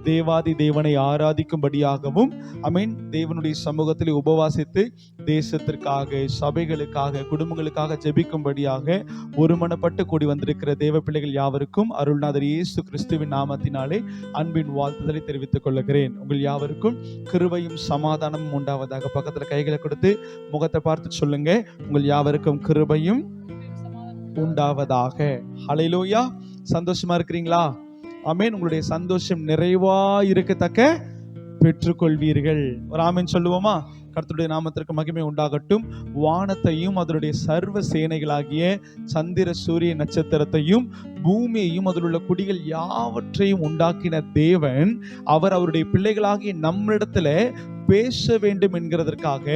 தேவாதி தேவனை ஆராதிக்கும்படியாகவும் தேவனுடைய சமூகத்தில் உபவாசித்து தேசத்திற்காக, சபைகளுக்காக, குடும்பங்களுக்காக ஜெபிக்கும்படியாக ஒருமனப்பட்டு கூடி வந்திருக்கிற தேவ பிள்ளைகள் யாவருக்கும் அருள்நாதர் இயேசு கிறிஸ்துவின் நாமத்தினாலே அன்பின் வாழ்த்துதலை தெரிவித்துக் கொள்கிறேன். உங்கள் யாவருக்கும் கிருபையும் சமாதானமும் உண்டாவதாக. பக்கத்துல கைகளை கொடுத்து முகத்தை பார்த்து சொல்லுங்க, உங்கள் யாவருக்கும் கிருபையும் உண்டாவதாக. ஹல்லேலூயா. சந்தோஷமா இருக்கிறீங்களா? ஆமென். உங்களுடைய சந்தோஷம் நிறைவா இருக்கத்தக்க பெற்றுக்கொள்வீர்கள். ஒரு ஆமென் சொல்லுவோமா? கர்த்தருடைய நாமத்திற்கு மகிமை உண்டாகட்டும். வானத்தையும் அதனுடைய சர்வ சேனைகளாகிய சந்திர சூரிய நட்சத்திரத்தையும் பூமியையும் அதில் உள்ள குடிகள் யாவற்றையும் உண்டாக்கின தேவன் அவர் அவருடைய பிள்ளைகளாகிய நம்மிடத்துல பேச வேண்டும் என்கிறதற்காக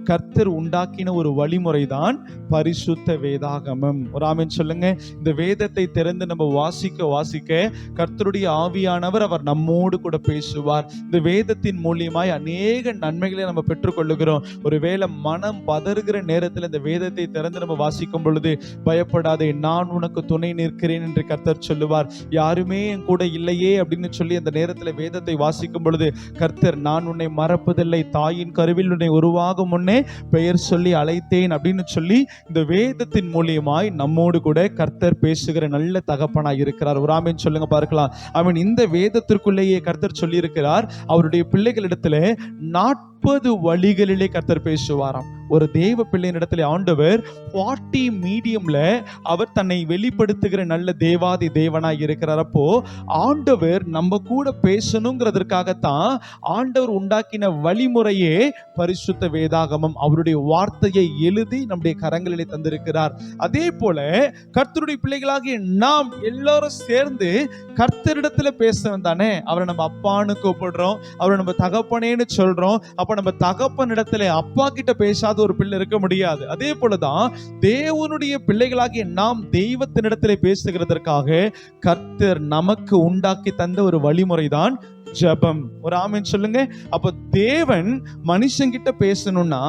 கர்த்தர் உண்டாக்கின ஒரு வழிமுறைதான் பரிசுத்த வேதாகமம். ஒரு ஆமென் சொல்லுங்க. இந்த வேதத்தை திறந்து நம்ம வாசிக்க வாசிக்க கர்த்தருடைய ஆவியானவர் அவர் நம்மோடு கூட பேசுவார். இந்த வேதத்தின் மூலியமாய் அநேக நன்மைகளை நம்ம பெற்றுக்கொள்ளுகிறோம். ஒருவேளை மனம் பதறுகிற நேரத்தில் இந்த வேதத்தை திறந்து நம்ம வாசிக்கும் பொழுது, பயப்படாதே, நான் உனக்கு துணை நிற்கிறேன் என்று கர்த்தர் சொல்லுவார். யாருமே என் கூட இல்லையே அப்படின்னு சொல்லி அந்த நேரத்தில் வேதத்தை வாசிக்கும் பொழுது கர்த்தர், நான் உன்னை மறப்பதில்லை, தாயின் கருவில் உன்னை உருவாகும் முன்னே பெயர் சொல்லி அழைத்தேன் அப்படின்னு சொல்லி இந்த வேதத்தின் மூலியமாய் நம்மோடு கூட கர்த்தர் பேசுகிற நல்ல தகப்பனாய் இருக்கிறார். ஒரு ஆமென் சொல்லுங்க பார்க்கலாம். இந்த வேதத்திற்குள்ளேயே கர்த்தர் சொல்லி இருக்கிறார், அவருடைய பிள்ளைகளிடத்துல 40 வழிகளிலே கர்த்தர் பேசுவாராம். ஒரு தேவ பிள்ளையினிடத்துல ஆண்டவர் 40 மீடியம்ல அவர் தன்னை வெளிப்படுத்துகிற நல்ல தேவாதி தேவனாய் இருக்கிறார். அப்போ ஆண்டவர் நம்ம கூட பேசணுங்கிறதுக்காகத்தான் ஆண்டவர் உண்டாக்கின வழிமுறையே பரிசுத்த வேதாகமம். அவருடைய வார்த்தையை எழுதி நம்முடைய கரங்களிலே தந்திருக்கிறார். அதே போல கர்த்தருடைய பிள்ளைகளாகிய நாம் எல்லாரும் சேர்ந்து கர்த்தரிடத்துல பேசணும் தானே. அவரை நம்ம அப்பான்னு கூப்பிடுறோம், அவரை நம்ம தகப்பனேன்னு சொல்றோம். அப்ப நம்ம தகப்பன் இடத்துல அப்பா கிட்ட பேசாத ஒரு பிள்ளை இருக்க முடியாது. அதே போலதான் தேவனுடைய பிள்ளைகளாகிய நாம் தெய்வத்தினிடத்திலே பேசுகிறதற்காக கர்த்தர் நமக்கு உண்டாக்கி தந்த ஒரு வழிமுறைதான் ஜெபம். ஒரு ஆமென் சொல்லுங்க. அப்ப தேவன் மனுஷங்கிட்ட பேசணும்னா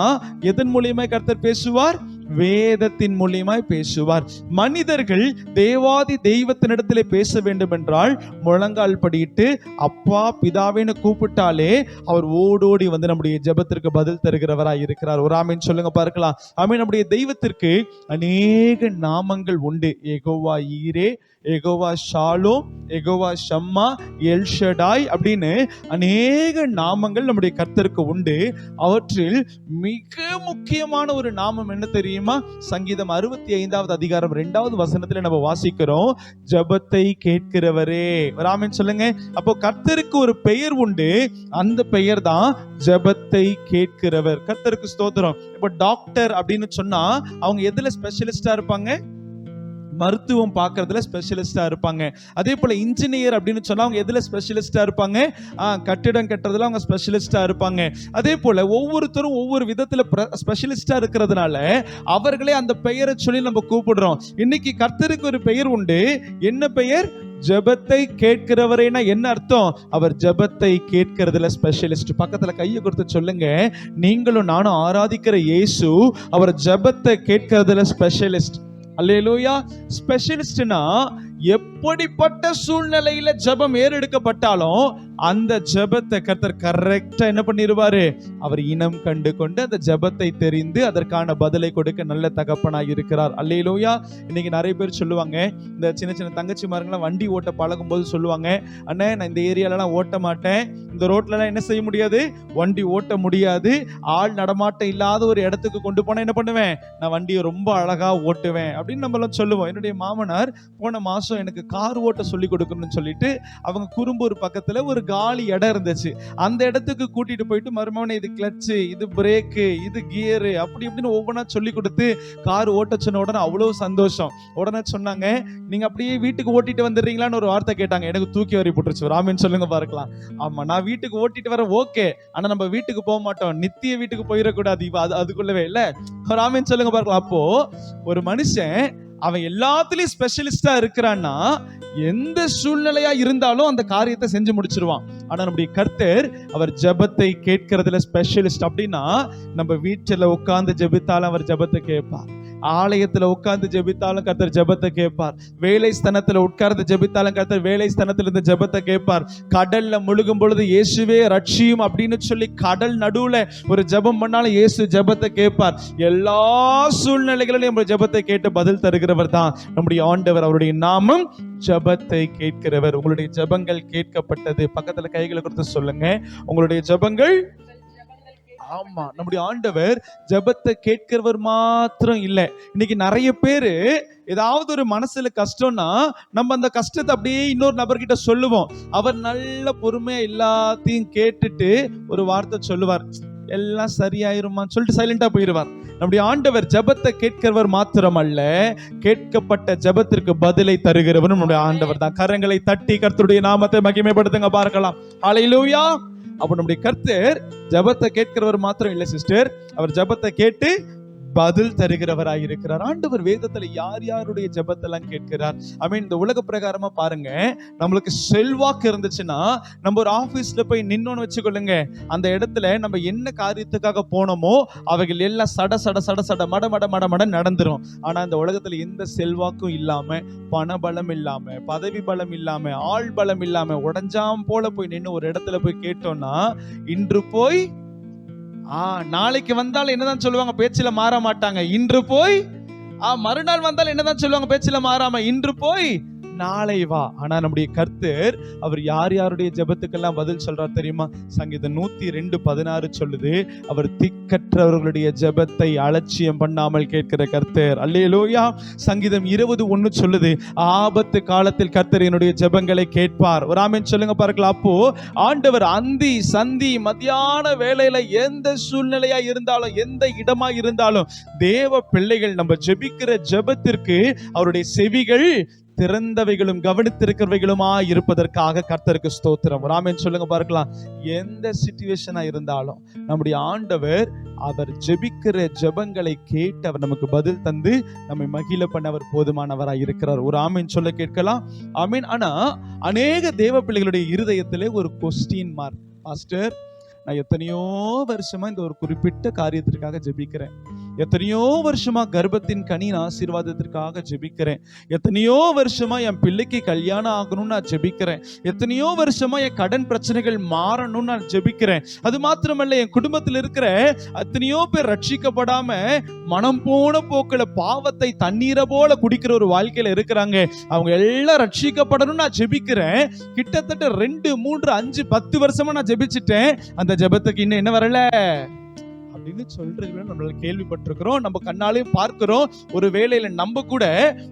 எதன் மூலியமா கர்த்தர் பேசுவார்? வேதத்தின் மூலியமாய் பேசுவார். மனிதர்கள் தேவாதி தெய்வத்தினிடத்திலே பேச வேண்டும் என்றால் முழங்கால் படியிட்டு அப்பா பிதாவேன்னு கூப்பிட்டாலே அவர் ஓடோடி வந்து நம்முடைய ஜெபத்திற்கு பதில் தருகிறவராய் இருக்கிறார். ஒரு ஆமென் சொல்லுங்க பார்க்கலாம். ஆமென். நம்முடைய தெய்வத்திற்கு அநேக நாமங்கள் உண்டு. Jehovah Jireh, Jehovah Shalom, Jehovah Shammah, El Shaddai அப்படின்னு அநேக நாமங்கள் நம்முடைய கர்த்தருக்கு உண்டு. அவற்றில் மிக முக்கியமான ஒரு நாமம் என்ன தெரியுமா? சங்கீதம் 65வது அதிகாரம் 2வது வசனத்துல நம்ம வாசிக்கிறோம், ஜெபத்தை கேட்கிறவரே. ஒரு ஆமென் சொல்லுங்க. அப்போ கர்த்தருக்கு ஒரு பெயர் உண்டு, அந்த பெயர் தான் ஜெபத்தை கேட்கிறவர். கர்த்தருக்கு ஸ்தோத்திரம். இப்போ டாக்டர் அப்படின்னு சொன்னா அவங்க எதுல ஸ்பெஷலிஸ்டா இருப்பாங்க? மருத்துவம் பார்க்கறதுல ஸ்பெஷலிஸ்டா இருப்பாங்க. அதே போல இன்ஜினியர் அப்படின்னு சொன்னா அவங்க எதுல ஸ்பெஷலிஸ்டா இருப்பாங்க? கட்டிடம் கட்டுறதுல அவங்க ஸ்பெஷலிஸ்டா இருப்பாங்க. அதே போல ஒவ்வொருத்தரும் ஒவ்வொரு விதத்துல ஸ்பெஷலிஸ்டா இருக்கிறதுனால அவர்களே அந்த பெயரை சொல்லி நம்ம கூப்பிடுறோம். இன்னைக்கு கர்த்தருக்கு ஒரு பெயர் உண்டு. என்ன பெயர்? ஜெபத்தை கேட்கிறவரேனா என்ன அர்த்தம்? அவர் ஜெபத்தை கேட்கிறதுல ஸ்பெஷலிஸ்ட். பக்கத்துல கையை கொடுத்து சொல்லுங்க, நீங்களும் நானும் ஆராதிக்கிற இயேசு அவர் ஜெபத்தை கேட்கிறதுல ஸ்பெஷலிஸ்ட். அல்லேலூயா. ஸ்பெஷலிஸ்ட்னா எப்படிப்பட்ட சூழ்நிலையில ஜெபம் ஏறெடுக்கப்பட்டாலும் அந்த ஜெபத்தை கர்த்தர் கரெக்டா என்ன பண்ணிடுவாரு? அவர் இனம் கண்டு கொண்டு அந்த ஜெபத்தை தெரிந்து அதற்கான பதிலை கொடுக்க நல்ல தகப்பனாய் இருக்கிறார். அல்லேலூயா. இன்னைக்கு நிறைய பேர் சொல்லுவாங்க, இந்த சின்ன சின்ன தங்கச்சிமாருங்களாம் வண்டி ஓட்ட பழகும் போது சொல்லுவாங்க, அண்ணே நான் இந்த ஏரியாலலாம் ஓட்ட மாட்டேன், இந்த ரோட்லலாம் என்ன செய்ய முடியாது, வண்டி ஓட்ட முடியாது, ஆள் நடமாட்டம் இல்லாத ஒரு இடத்துக்கு கொண்டு போனா என்ன பண்ணுவேன், நான் வண்டியை ரொம்ப அழகா ஓட்டுவேன் அப்படின்னு நம்ம எல்லாம் சொல்லுவோம். என்னுடைய மாமனார் போன மாசம் எனக்கு கார் ஓட்ட சொல்லி கொடுக்கணும்னு சொல்லிட்டு அவங்க குறும்பூர் பக்கத்துல ஒரு காலி இடம் இருந்துச்சு. அந்த இடத்துக்கு கூட்டிட்டு போயிட்டு மருமகனே இது கிளட்சு, இது பிரேக்கு, இது கியரு அப்படி இப்படின்னு ஒவ்வொன்றா சொல்லி கொடுத்து கார் ஓட்ட சொன்ன உடனே அவ்வளவு சந்தோஷம். உடனே சொன்னாங்க, நீங்க அப்படியே வீட்டுக்கு ஓட்டிட்டு வந்துடுறீங்களான்னு ஒரு வார்த்தை கேட்டாங்க. எனக்கு தூக்கி வரி போட்டுருச்சு. ராமன் சொல்லுங்க பார்க்கலாம். ஆமா, நான் வீட்டுக்கு ஓட்டிட்டு வர ஓகே, ஆனா நம்ம வீட்டுக்கு போக மாட்டோம், நித்திய வீட்டுக்கு போயிடக்கூடாது, அதுக்குள்ளவே இல்ல. ராமன் சொல்லுங்க பார்க்கலாம். அப்போ ஒரு மனுஷன் அவன் எல்லாத்துலயும் ஸ்பெஷலிஸ்டா இருக்கிறான்னா எந்த சூழ்நிலையா இருந்தாலும் அந்த காரியத்தை செஞ்சு முடிச்சிருவான். ஆனா நம்முடைய கர்த்தர் அவர் ஜெபத்தை கேட்கறதுல ஸ்பெஷலிஸ்ட். அப்படின்னா நம்ம வீட்டுல உட்கார்ந்து ஜெபித்தாலும் அவர் ஜெபத்தை கேட்பார். ஆலயத்துல உட்கார்ந்து ஜெபித்தாலும் கர்த்தர் ஜெபத்தை கேட்பார். வேலை ஸ்தலத்துல உட்கார்ந்து ஜெபித்தாலும் கர்த்தர் வேலை ஸ்தலத்துல இருந்து ஜெபத்தை கேட்பார். கடல்ல முழுகும் பொழுது இயேசுவே ரட்சியும் அப்படின்னு சொல்லி கடல் நடுவுல ஒரு ஜெபம் பண்ணாலும் இயேசு ஜெபத்தை கேட்பார். எல்லா சூழ்நிலைகளிலும் நம்ம ஜெபத்தை கேட்டு பதில் தருகிறவர் தான் நம்முடைய ஆண்டவர். அவருடைய நாமம் ஜெபத்தை கேட்கிறவர். உங்களுடைய ஜெபங்கள் கேட்கப்பட்டது. பக்கத்துல கைகளை கொடுத்து சொல்லுங்க, உங்களுடைய ஜெபங்கள். ஆமா, நம்முடைய ஆண்டவர் ஜெபத்தை கேட்கிறவர் மாத்திரம் இல்ல. இன்னைக்கு நிறைய பேரு ஏதாவது ஒரு மனசுல கஷ்டம்னா நம்ம அந்த கஷ்டத்தை அப்படியே இன்னொரு நபர்கிட்ட சொல்லுவோம். அவர் நல்ல பொறுமையா எல்லாத்தையும் கேட்டுட்டு ஒரு வார்த்தை சொல்லுவார், எல்லாம் சரியாயிருமான்னு சொல்லிட்டு சைலண்டா போயிடுவார். நம்முடைய ஆண்டவர் ஜெபத்தை கேட்கிறவர் மாத்திரம் அல்ல, கேட்கப்பட்ட ஜெபத்திற்கு பதிலை தருகிறவர் நம்முடைய ஆண்டவர் தான். கரங்களை தட்டி கர்த்தருடைய நாமத்தை மகிமைப்படுத்துங்க பார்க்கலாம். ஹல்லேலூயா. அப்ப நம்முடைய கர்த்தர் ஜெபத்தை கேட்கிறவர் மாத்திரம் இல்ல சிஸ்டர், அவர் ஜெபத்தை கேட்டு பதில் தருகிறவராய் இருக்கிறார். ஆண்டவர் வேதத்துல யார் யாருடைய ஜெபத்தெல்லாம் கேட்கிறார். இந்த உலக பிரகாரமா பாருங்க, நம்மளுக்கு செல்வாக்கு இருந்துச்சுன்னா நம்ம ஒரு ஆபீஸ்ல போய் நின்னோன்னு வச்சுக்கொள்ளுங்க, அந்த இடத்துல நம்ம என்ன காரியத்துக்காக போனோமோ அவைகள் எல்லாம் சட சட சட சட மட மட மட மட நடந்துரும். ஆனா இந்த உலகத்துல எந்த செல்வாக்கும் இல்லாம, பண பலம் இல்லாம, பதவி பலம் இல்லாம, ஆள் பலம் இல்லாம உடஞ்சாம் போல போய் நின்று ஒரு இடத்துல போய் கேட்டோம்னா, இன்று போய் நாளைக்கு வந்தாலும் என்னதான் சொல்லுவாங்க, பேச்சில மாற மாட்டாங்க. இன்று போய் மறுநாள் வந்தாலும் என்னதான் சொல்லுவாங்க, பேச்சில மாறாம இன்று போய் நாளை வா. ஆனா நம்முடைய கர்த்தர் அவர் யார் யாருடைய ஜெபத்துக்கெல்லாம் பதில் சொல்றார் தெரியுமா? சங்கீதம் 102:16 சொல்லுது, அவர் திக்கற்றவர்களுடைய ஜெபத்தை அலட்சியம் பண்ணாமல் கேட்கிற கர்த்தர். அல்லேலூயா. சங்கீதம் 20:1 சொல்லுது, ஆபத்து காலத்தில் கர்த்தர் என்னுடைய ஜெபங்களை கேட்பார். ஒரு ஆமென் சொல்லுங்க பார்க்கலாம். அப்போ ஆண்டவர் அந்தி சந்தி மத்தியான வேளையில எந்த சூழ்நிலையா இருந்தாலும், எந்த இடமா இருந்தாலும், தேவ பிள்ளைகள் நம்ம ஜெபிக்கிற ஜெபத்திற்கு அவருடைய செவிகள் திறந்தவைகளும் கவனித்திருக்கிறவைகளுமா இருப்பதற்காக கர்த்தருக்கு ஸ்தோத்திரம். ஆமென் சொல்லுங்க பார்க்கலாம். எந்த சிச்சுவேஷனா இருந்தாலும் நம்முடைய ஆண்டவர் அவர் ஜெபிக்கிற ஜெபங்களை கேட்டு அவர் நமக்கு பதில் தந்து நம்மை மகிழ பண்ண அவர் போதுமானவராய் இருக்கிறார். ஒரு ஆமென் சொல்ல கேட்கலாம். ஆமென். ஆனா அநேக தேவ பிள்ளைகளுடைய இருதயத்திலே ஒரு கொஸ்டின் மார்க். பாஸ்டர், நான் எத்தனையோ வருஷமா இந்த ஒரு குறிப்பிட்ட காரியத்திற்காக ஜெபிக்கிறேன், எத்தனையோ வருஷமா கர்ப்பத்தின் கனியின் ஆசீர்வாதத்திற்காக ஜெபிக்கிறேன், எத்தனையோ வருஷமா என் பிள்ளைக்கு கல்யாணம் ஆகணும்னு நான் ஜெபிக்கிறேன், எத்தனையோ வருஷமா என் கடன் பிரச்சனைகள் மாறணும்னு நான் ஜெபிக்கிறேன். அது மாத்திரமல்ல, என் குடும்பத்தில் இருக்கிற எத்தனையோ பேர் ரட்சிக்கப்படாம மனம் போன போக்குல பாவத்தை தண்ணீரை போல குடிக்கிற ஒரு வாழ்க்கையில இருக்கிறாங்க. அவங்க எல்லாம் ரட்சிக்கப்படணும்னு நான் ஜெபிக்கிறேன். கிட்டத்தட்ட 2, 3, 5, 10 வருஷமா நான் ஜெபிச்சுட்டேன், அந்த ஜெபத்துக்கு இன்னும் என்ன வரல அப்படின்னு சொல்றது நம்மளால கேள்விப்பட்டிருக்கிறோம், நம்ம கண்ணாலையும் பார்க்கிறோம். ஒரு வேளையில நம்ம கூட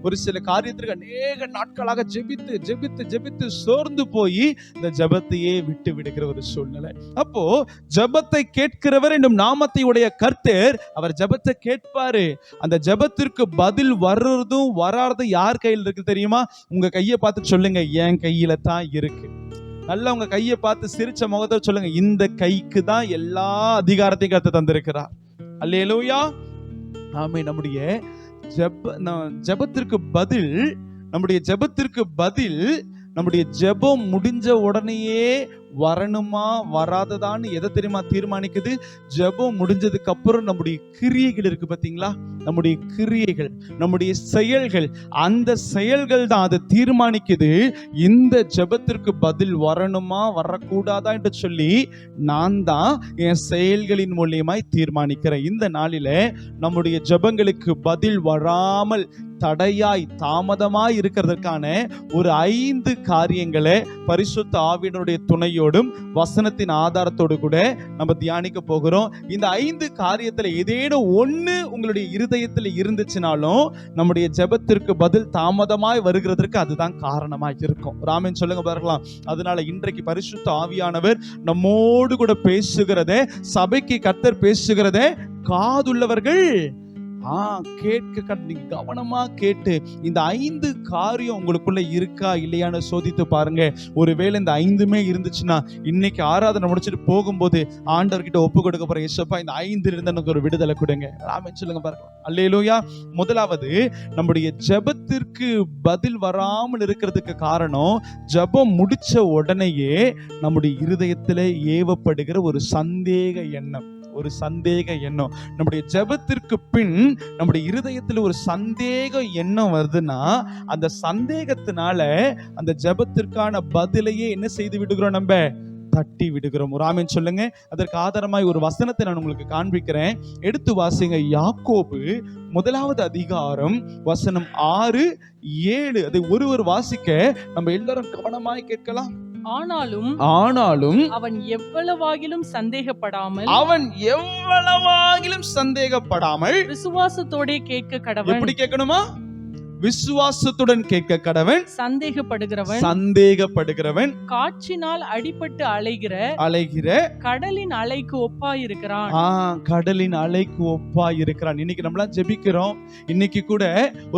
ஒரு சில காரியத்திற்கு அநேக நாட்களாக ஜெபித்து ஜெபித்து ஜெபித்து சோர்ந்து போய் இந்த ஜெபத்தையே விட்டு விடுகிற ஒரு சூழ்நிலை. அப்போ ஜெபத்தை கேட்கிறவர் என்னும் நாமத்தை உடைய கர்த்தர் அவர் ஜெபத்தை கேட்பாரு. அந்த ஜெபத்திற்கு பதில் வர்றதும் வராததும் யார் கையில் இருக்கு தெரியுமா? உங்க கையை பார்த்து சொல்லுங்க, என் கையில தான் இருக்கு. நல்லா உங்க கையை பார்த்து சிரிச்ச முகத்தை சொல்லுங்க, இந்த கைக்கு தான் எல்லா அதிகாரத்தையும் கர்த்தர் தந்திருக்கிறார். அல்லேலூயா. ஆமென். நம்முடைய ஜெபத்திற்கு பதில், நம்முடைய ஜெபத்திற்கு பதில் நம்முடைய ஜெபம் முடிஞ்ச உடனேயே வரணுமா வராததான்னு எதை தெரியுமா தீர்மானிக்குது? ஜெபம் முடிஞ்சதுக்கு அப்புறம் நம்முடைய கிரியைகள் இருக்கு பாத்தீங்களா, நம்முடைய கிரியைகள், நம்முடைய செயல்கள், அந்த செயல்கள் தான் அதை தீர்மானிக்குது. இந்த ஜெபத்திற்கு பதில் வரணுமா வரக்கூடாதா என்று சொல்லி நான் தான் என் செயல்களின் மூலியமாய் தீர்மானிக்கிறேன். இந்த நாளில நம்முடைய ஜெபங்களுக்கு பதில் வராமல் தடையாய் தாமதமாய் இருக்கிறதுக்கான ஒரு 5 காரியங்களை பரிசுத்த ஆவியினுடைய துணையோடும் வசனத்தின் ஆதாரத்தோடு கூட நம்ம தியானிக்க போகிறோம். இந்த 5 காரியத்துல ஏதேனும் ஒண்ணு உங்களுடைய இருதயத்தில் இருந்துச்சுனாலும் நம்முடைய ஜெபத்திற்கு பதில் தாமதமாய் வருகிறதற்கு அதுதான் காரணமாய் இருக்கும். ஆமென் சொல்லுங்க பார்க்கலாம். அதனால இன்றைக்கு பரிசுத்த ஆவியானவர் நம்மோடு கூட பேசுகிறதே, சபைக்கு கர்த்தர் பேசுகிறதே காதுள்ளவர்கள் கேட்க நீங்க கவனமா கேட்டு இந்த 5 காரியம் உங்களுக்குள்ள இருக்கா இல்லையான்னு சோதித்து பாருங்க. ஒருவேளை இந்த 5மே இருந்துச்சுன்னா இன்னைக்கு ஆராதனை முடிச்சுட்டு போகும்போது ஆண்டவர்கிட்ட ஒப்பு கொடுக்க போற, இயேசுப்பா இந்த 5 இருந்து எனக்கு ஒரு விடுதலை கொடுங்க. ஆமென் சொல்லுங்க பார்க்கலாம். அல்லேலூயா. முதலாவது, நம்முடைய ஜெபத்திற்கு பதில் வராமல் இருக்கிறதுக்கு காரணம் ஜெபம் முடிச்ச உடனேயே நம்முடைய இருதயத்திலே ஏவப்படுகிற ஒரு சந்தேக எண்ணம். ஒரு சந்தேக எண்ணம். நம்முடைய ஜெபத்திற்கு பின் நம்முடைய இருதயத்தில் ஒரு சந்தேக எண்ணம் வருதுன்னா அந்த சந்தேகத்தினால அந்த ஜெபத்திற்கான பதிலையே என்ன செய்து விடுகிறோம், நம்ம தட்டி விடுகிறோம். ஒரு ஆமென் சொல்லுங்க. அதற்கு ஆதாரமாய் ஒரு வசனத்தை நான் உங்களுக்கு காண்பிக்கிறேன். எடுத்து வாசிங்க. யாக்கோபு 1வது அதிகாரம் வசனம் 6, 7. அதை ஒருவர் வாசிக்க நம்ம எல்லாரும் கவனமாய் கேட்கலாம். ஆனாலும் அவன் எவ்வளவாகிலும் சந்தேகப்படாமல் விசுவாசத்தோடே கேட்க கடவன். எப்படி கேட்கணுமா? விசுவாசத்துடன் கேட்க கடவன். சந்தேகப்படுகிறவன் காற்றினால் அடிபட்டு அலைகிற கடலின் அலைக்கு ஒப்பாயிருக்கிறான். கடலின் அலைக்கு ஒப்பாயிருக்கிறான். இன்னைக்கு நம்மளாம் ஜெபிக்கிறோம். இன்னைக்கு கூட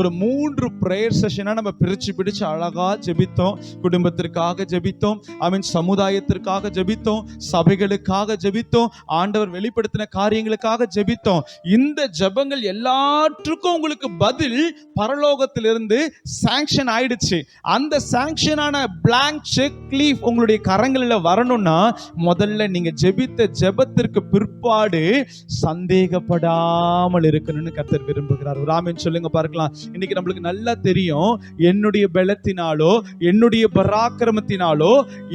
ஒரு 3 பிரேயர் செஷனா நம்ம பிரிச்சு அழகா ஜெபித்தோம். குடும்பத்திற்காக ஜெபித்தோம், சமுதாயத்திற்காக ஜெபித்தோம், சபைகளுக்காக ஜெபித்தோம், ஆண்டவர் வெளிப்படுத்தின காரியங்களுக்காக ஜெபித்தோம். இந்த ஜெபங்கள் எல்லாற்றுக்கும் உங்களுக்கு பதில் பரலோகத்திலிருந்து சாங்க்ஷன் ஆயிடுச்சு. அந்த சாங்க்ஷனான பிளாங்க் செக் லீஃப் உங்களுடைய கரங்களில் வரணும்னா முதல்ல நீங்க ஜெபித்த ஜெபத்திற்கு பிற்பாடு சந்தேகப்படாமல் இருக்கணும்னு கர்த்தர் விரும்புகிறார். ஒரு ஆமென் சொல்லுங்க பார்க்கலாம். இன்னைக்கு நம்மளுக்கு நல்லா தெரியும், என்னுடைய பலத்தினாலோ என்னுடைய பராக்கிரமத்தினாலோ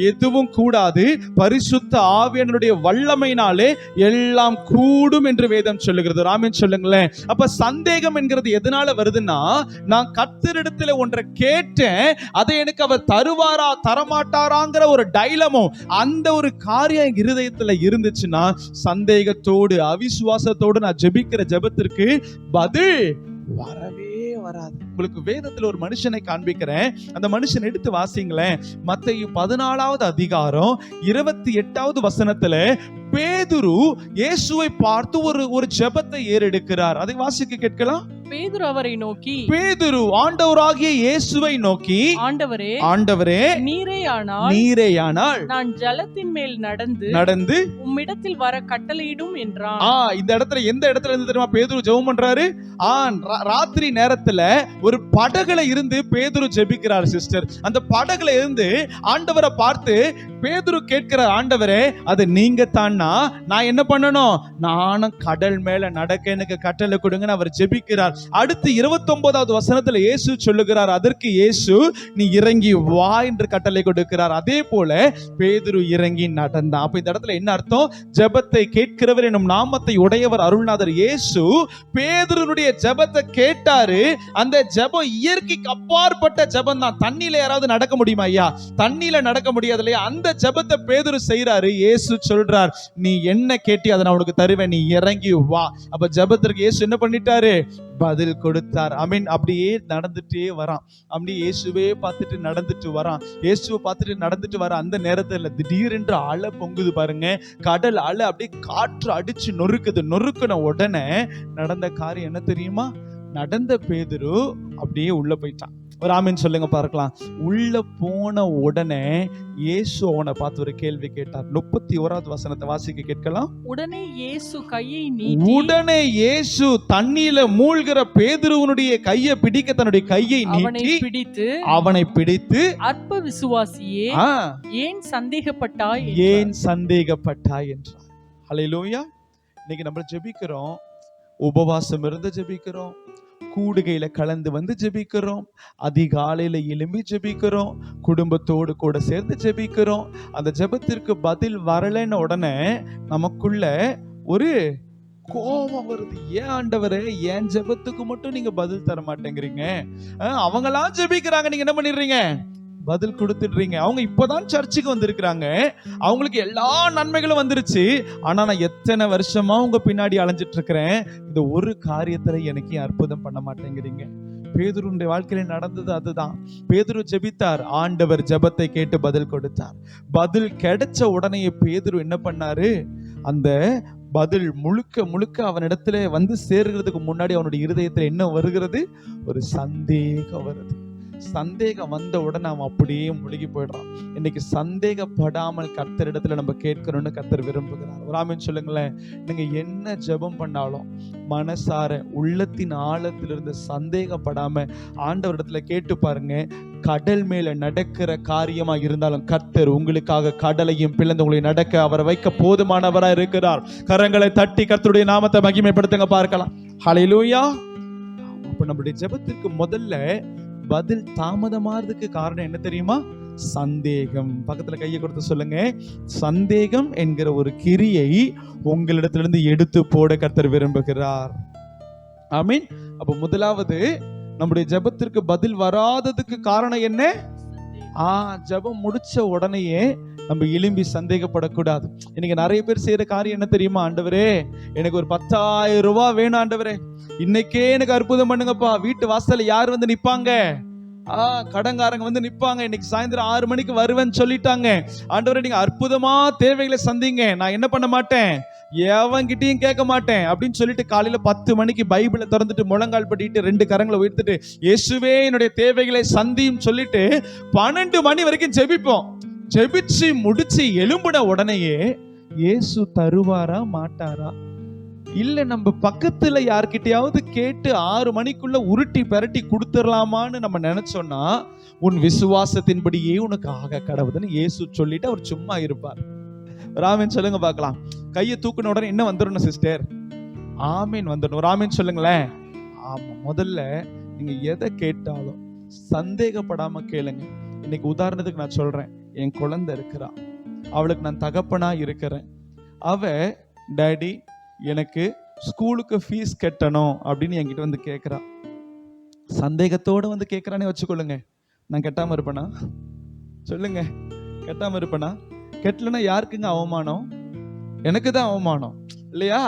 எதுவும் கூடாது, பரிசுத்த ஆவியானவருடைய வல்லமையினாலே எல்லாம் கூடும் என்று வேதம் சொல்லுகிறது. ஒரு ஆமென் சொல்லுங்களேன். அப்ப சந்தேகம் என்கிறது எதனால வருதுன்னா, நான் கர்த்தரிடத்துல ஒன்றை கேட்டேன், அதை எனக்கு அவர் தருவாரா தரமாட்டாராங்கிற ஒரு டைலமோ, அந்த ஒரு காரியம் இருதயத்துல இருந்துச்சுன்னா சந்தேகத்தோடு அவிசுவாசத்தோடு நான் ஜெபிக்கிற ஜெபத்திற்கு பதில் வரவே வராது. உங்களுக்கு வேதத்துல ஒரு மனுஷனை காண்பிக்கிறேன். அந்த மனுஷன் எடுத்து வாசிங்களேன். மத்தேயு 14வது அதிகாரம் 28வது வசனத்துல பேதுரு இயேசுவை பார்த்து ஒரு ஜெபத்தை ஏறெடுக்கிறார். அதை வாசிக்க கேட்கலாம். பேதுரு அவரை நோக்கி, பேதுரு ஆண்டவராகிய இயேசுவை நோக்கி, ஆண்டவரே நீரேயானால் நான் ஜலத்தின் மேல் நடந்து உம்மிடத்தில் வர கட்டளையிடும் என்றான். இந்த இடத்துல எந்த இடத்துல இருந்து தெரியுமா பேதுரு ஜெபம் பண்றாரு? ராத்திரி நேரத்துல ஒரு படகுல இருந்து பேதுரு ஜெபிக்கிறார் சிஸ்டர். அந்த படகுல இருந்து ஆண்டவரை பார்த்து பேதுரு கேட்கிற, ஆண்டவரே அது நீங்க தான்னா நான் என்ன பண்ணணும்? நானும் கடல் மேல நடக்க எனக்கு கட்டளை கொடுங்கன்னு அவர் ஜெபிக்கிறார். அடுத்து 29வது வசனத்துல இயேசு சொல்லுகிறார், அதற்கு இயேசு நீ இறங்கி வா என்று கட்டளை கொடுக்கிறார். அதே போல பேதுரு இறங்கி நடந்தான். அப்ப இந்த இடத்துல என்ன அர்த்தம்? ஜெபத்தை கேட்கிறவர் என்னும் நாமத்தை உடையவர் அருள்நாதர் இயேசு பேதுருனுடைய ஜெபத்தை கேட்டாரு. அந்த ஜெபம் இயற்கைக்கு அப்பாற்பட்ட ஜெபம் தான். தண்ணியில யாராவது நடக்க முடியுமா ஐயா? தண்ணியில நடக்க முடியாது இல்லையா? அந்த ஜெபத்தை பேதுரு செய்யறாரு. இயேசு சொல்றார், நீ என்ன கேட்டி அதை நான் உனக்கு தருவேன், நீ இறங்கி வா. அப்ப ஜெபத்திற்கு இயேசு என்ன பண்ணிட்டாரு? பதில் கொடுத்தார். ஆமென். அப்படியே நடந்துட்டே வரான். அப்படியே இயேசுவே பார்த்துட்டு நடந்துட்டு வரான். இயேசுவை பார்த்துட்டு நடந்துட்டு வர அந்த நேரத்துல திடீரென்று அலை பொங்குது பாருங்க. கடல் அலை அப்படியே காற்று அடிச்சு நொறுக்குது. நொறுக்குன உடனே நடந்த காரியம் என்ன தெரியுமா? நடந்த பேதுரு அப்படியே உள்ள போயிட்டான். ஒரு ஆமென் சொல்லுங்க பார்க்கலாம். உள்ள போன உடனே இயேசு அவனை பார்த்து ஒரு கேள்வி கேட்டார். 31வது வசனத்தை வாசிக்க கேட்கலாம். உடனே இயேசு தண்ணியில மூழ்கிற பேதுருவனுடைய கையை பிடிக்க தன்னுடைய கையை நீட்டி அவனை பிடித்து அற்ப விசுவாசியே ஏன் சந்தேகப்பட்டாய் என்றார். ஹல்லேலூயா. இன்னைக்கு நம்ம ஜெபிக்கிறோம், உபவாசம் இருந்து ஜெபிக்கிறோம், கூடுகையில கலந்து வந்து ஜெபிக்கிறோம், அதிகாலையில எழும்பி ஜெபிக்கிறோம், குடும்பத்தோடு கூட சேர்ந்து ஜெபிக்கிறோம். அந்த ஜெபத்திற்கு பதில் வரலன்னு உடனே நமக்குள்ள ஒரு கோபம் வருது. ஏன் ஆண்டவரே, என் ஜெபத்துக்கு மட்டும் நீங்க பதில் தர மாட்டேங்கிறீங்க? அவங்களாம் ஜெபிக்கிறாங்க, நீங்க என்ன பண்ணிடுறீங்க? பதில் கொடுத்துடுறீங்க. அவங்க இப்பதான் சர்ச்சுக்கு வந்திருக்கிறாங்க, அவங்களுக்கு எல்லா நன்மைகளும் வந்துருச்சு. ஆனா நான் எத்தனை வருஷமா உங்க பின்னாடி அலைஞ்சிட்டு இருக்கிறேன், இந்த ஒரு காரியத்துல எனக்கு அற்புதம் பண்ண மாட்டேங்கிறீங்க. பேதுருடைய வாழ்க்கையில நடந்தது அதுதான். பேதுரு ஜெபித்தார், ஆண்டவர் ஜெபத்தை கேட்டு பதில் கொடுத்தார். பதில் கிடைச்ச உடனே பேதுரு என்ன பண்ணாரு? அந்த பதில் முழுக்க அவனிடத்துல வந்து சேர்கிறதுக்கு முன்னாடி அவனுடைய இருதயத்துல என்ன வருகிறது? ஒரு சந்தேகம் வருது. சந்தேகம் வந்த உடனே அவன் அப்படியே முழுகி போயிடுறான். இன்னைக்கு சந்தேகப்படாமல் கர்த்தரிடத்துல நம்ம கேட்கணும்னு கர்த்தர் விரும்புகிறார். ஒரு ஆமென் சொல்லுங்களேன். நீங்க என்ன ஜெபம் பண்ணாலும் மனசார உள்ளத்தின் ஆழத்திலிருந்து சந்தேகப்படாம ஆண்டவரிடத்துல கேட்டு பாருங்க. கடல் மேல நடக்கிற காரியமா இருந்தாலும் கர்த்தர் உங்களுக்காக கடலையும் பிளந்து உங்களை நடக்க அவரை வைக்க போதுமானவரா இருக்கிறார். கரங்களை தட்டி கர்த்தருடைய நாமத்தை மகிமைப்படுத்துங்க பார்க்கலாம். ஹல்லேலூயா. அப்ப நம்முடைய ஜெபத்திற்கு முதல்ல பதில் தாமதமாறதுக்கு காரணம் என்ன தெரியுமா? சந்தேகம். பக்கத்துல கையை கொடுத்து சொல்லுங்க, சந்தேகம் என்கிற ஒரு கிரியை உங்களிடத்திலிருந்து எடுத்து போட கர்த்தர் விரும்புகிறார். ஆமீன். அப்ப முதலாவது நம்முடைய ஜெபத்திற்கு பதில் வராததுக்கு காரணம் என்ன? ஜெபம் முடிச்ச உடனேயே நம்ம எழும்பி சந்தேகப்படக்கூடாது. இன்னைக்கு நிறைய பேர் செய்யற காரியம் என்ன தெரியுமா? ஆண்டவரே எனக்கு ஒரு 10,000 ரூபாய் வேணும் ஆண்டவரே, இன்னைக்கே எனக்கு அற்புதம் பண்ணுங்கப்பா. வீட்டு வாசல்ல யார் வந்து நிப்பாங்க? கடங்காரங்க வந்து நிப்பாங்க. இன்னைக்கு சாயந்தரம் 6 மணிக்கு வருவேன்னு சொல்லிட்டாங்க. ஆண்டவரே நீங்க அற்புதமா தேவைகளை சந்திங்க, நான் என்ன பண்ண மாட்டேன், எவன்கிட்டயும் கேட்க மாட்டேன் அப்படின்னு சொல்லிட்டு காலையில 10 மணிக்கு பைபிளை திறந்துட்டு முழங்கால் படிட்டு 2 கரங்களை உயர்த்திட்டு இயேசுவே என்னுடைய தேவைகளை சந்தியும் சொல்லிட்டு 12 மணி வரைக்கும் ஜெபிப்போம். ஜெபிச்சு முடிச்சு எழும்பின உடனேயே இயேசு தருவாரா மாட்டாரா? இல்ல நம்ம பக்கத்துல யார்கிட்டயாவது கேட்டு 6 மணிக்குள்ள உருட்டி பரட்டி கொடுத்துடலாமான்னு நம்ம நினைச்சோம்னா, உன் விசுவாசத்தின்படியே உனக்கு ஆக கடவுதுன்னு இயேசு சொல்லிட்டு அவர் சும்மா இருப்பார். ராமன் சொல்லுங்க பார்க்கலாம். கையை தூக்குன உடனே என்ன வந்துடணும் சிஸ்டர்? ஆமீன் வந்துடணும். ராமன் சொல்லுங்களேன். ஆமா, முதல்ல நீங்க எதை கேட்டாலும் சந்தேகப்படாம கேளுங்க. இன்னைக்கு உதாரணத்துக்கு நான் சொல்றேன், என் குழந்தை இருக்கிறா, அவளுக்கு நான் தகப்பனா இருக்கிறேன். அவ டாடி எனக்கு ஸ்கூலுக்கு ஃபீஸ் கட்டணும் அப்படின்னு என்கிட்ட வந்து கேட்குறா. சந்தேகத்தோடு வந்து கேட்குறானே வச்சுக்கொள்ளுங்க. நான் கட்டாமல் இருப்பேனா? சொல்லுங்க, கட்டாமல் இருப்பேனா? கெட்டலன்னா யாருக்குங்க அவமானம்? எனக்கு தான் அவமானம் இல்லையா?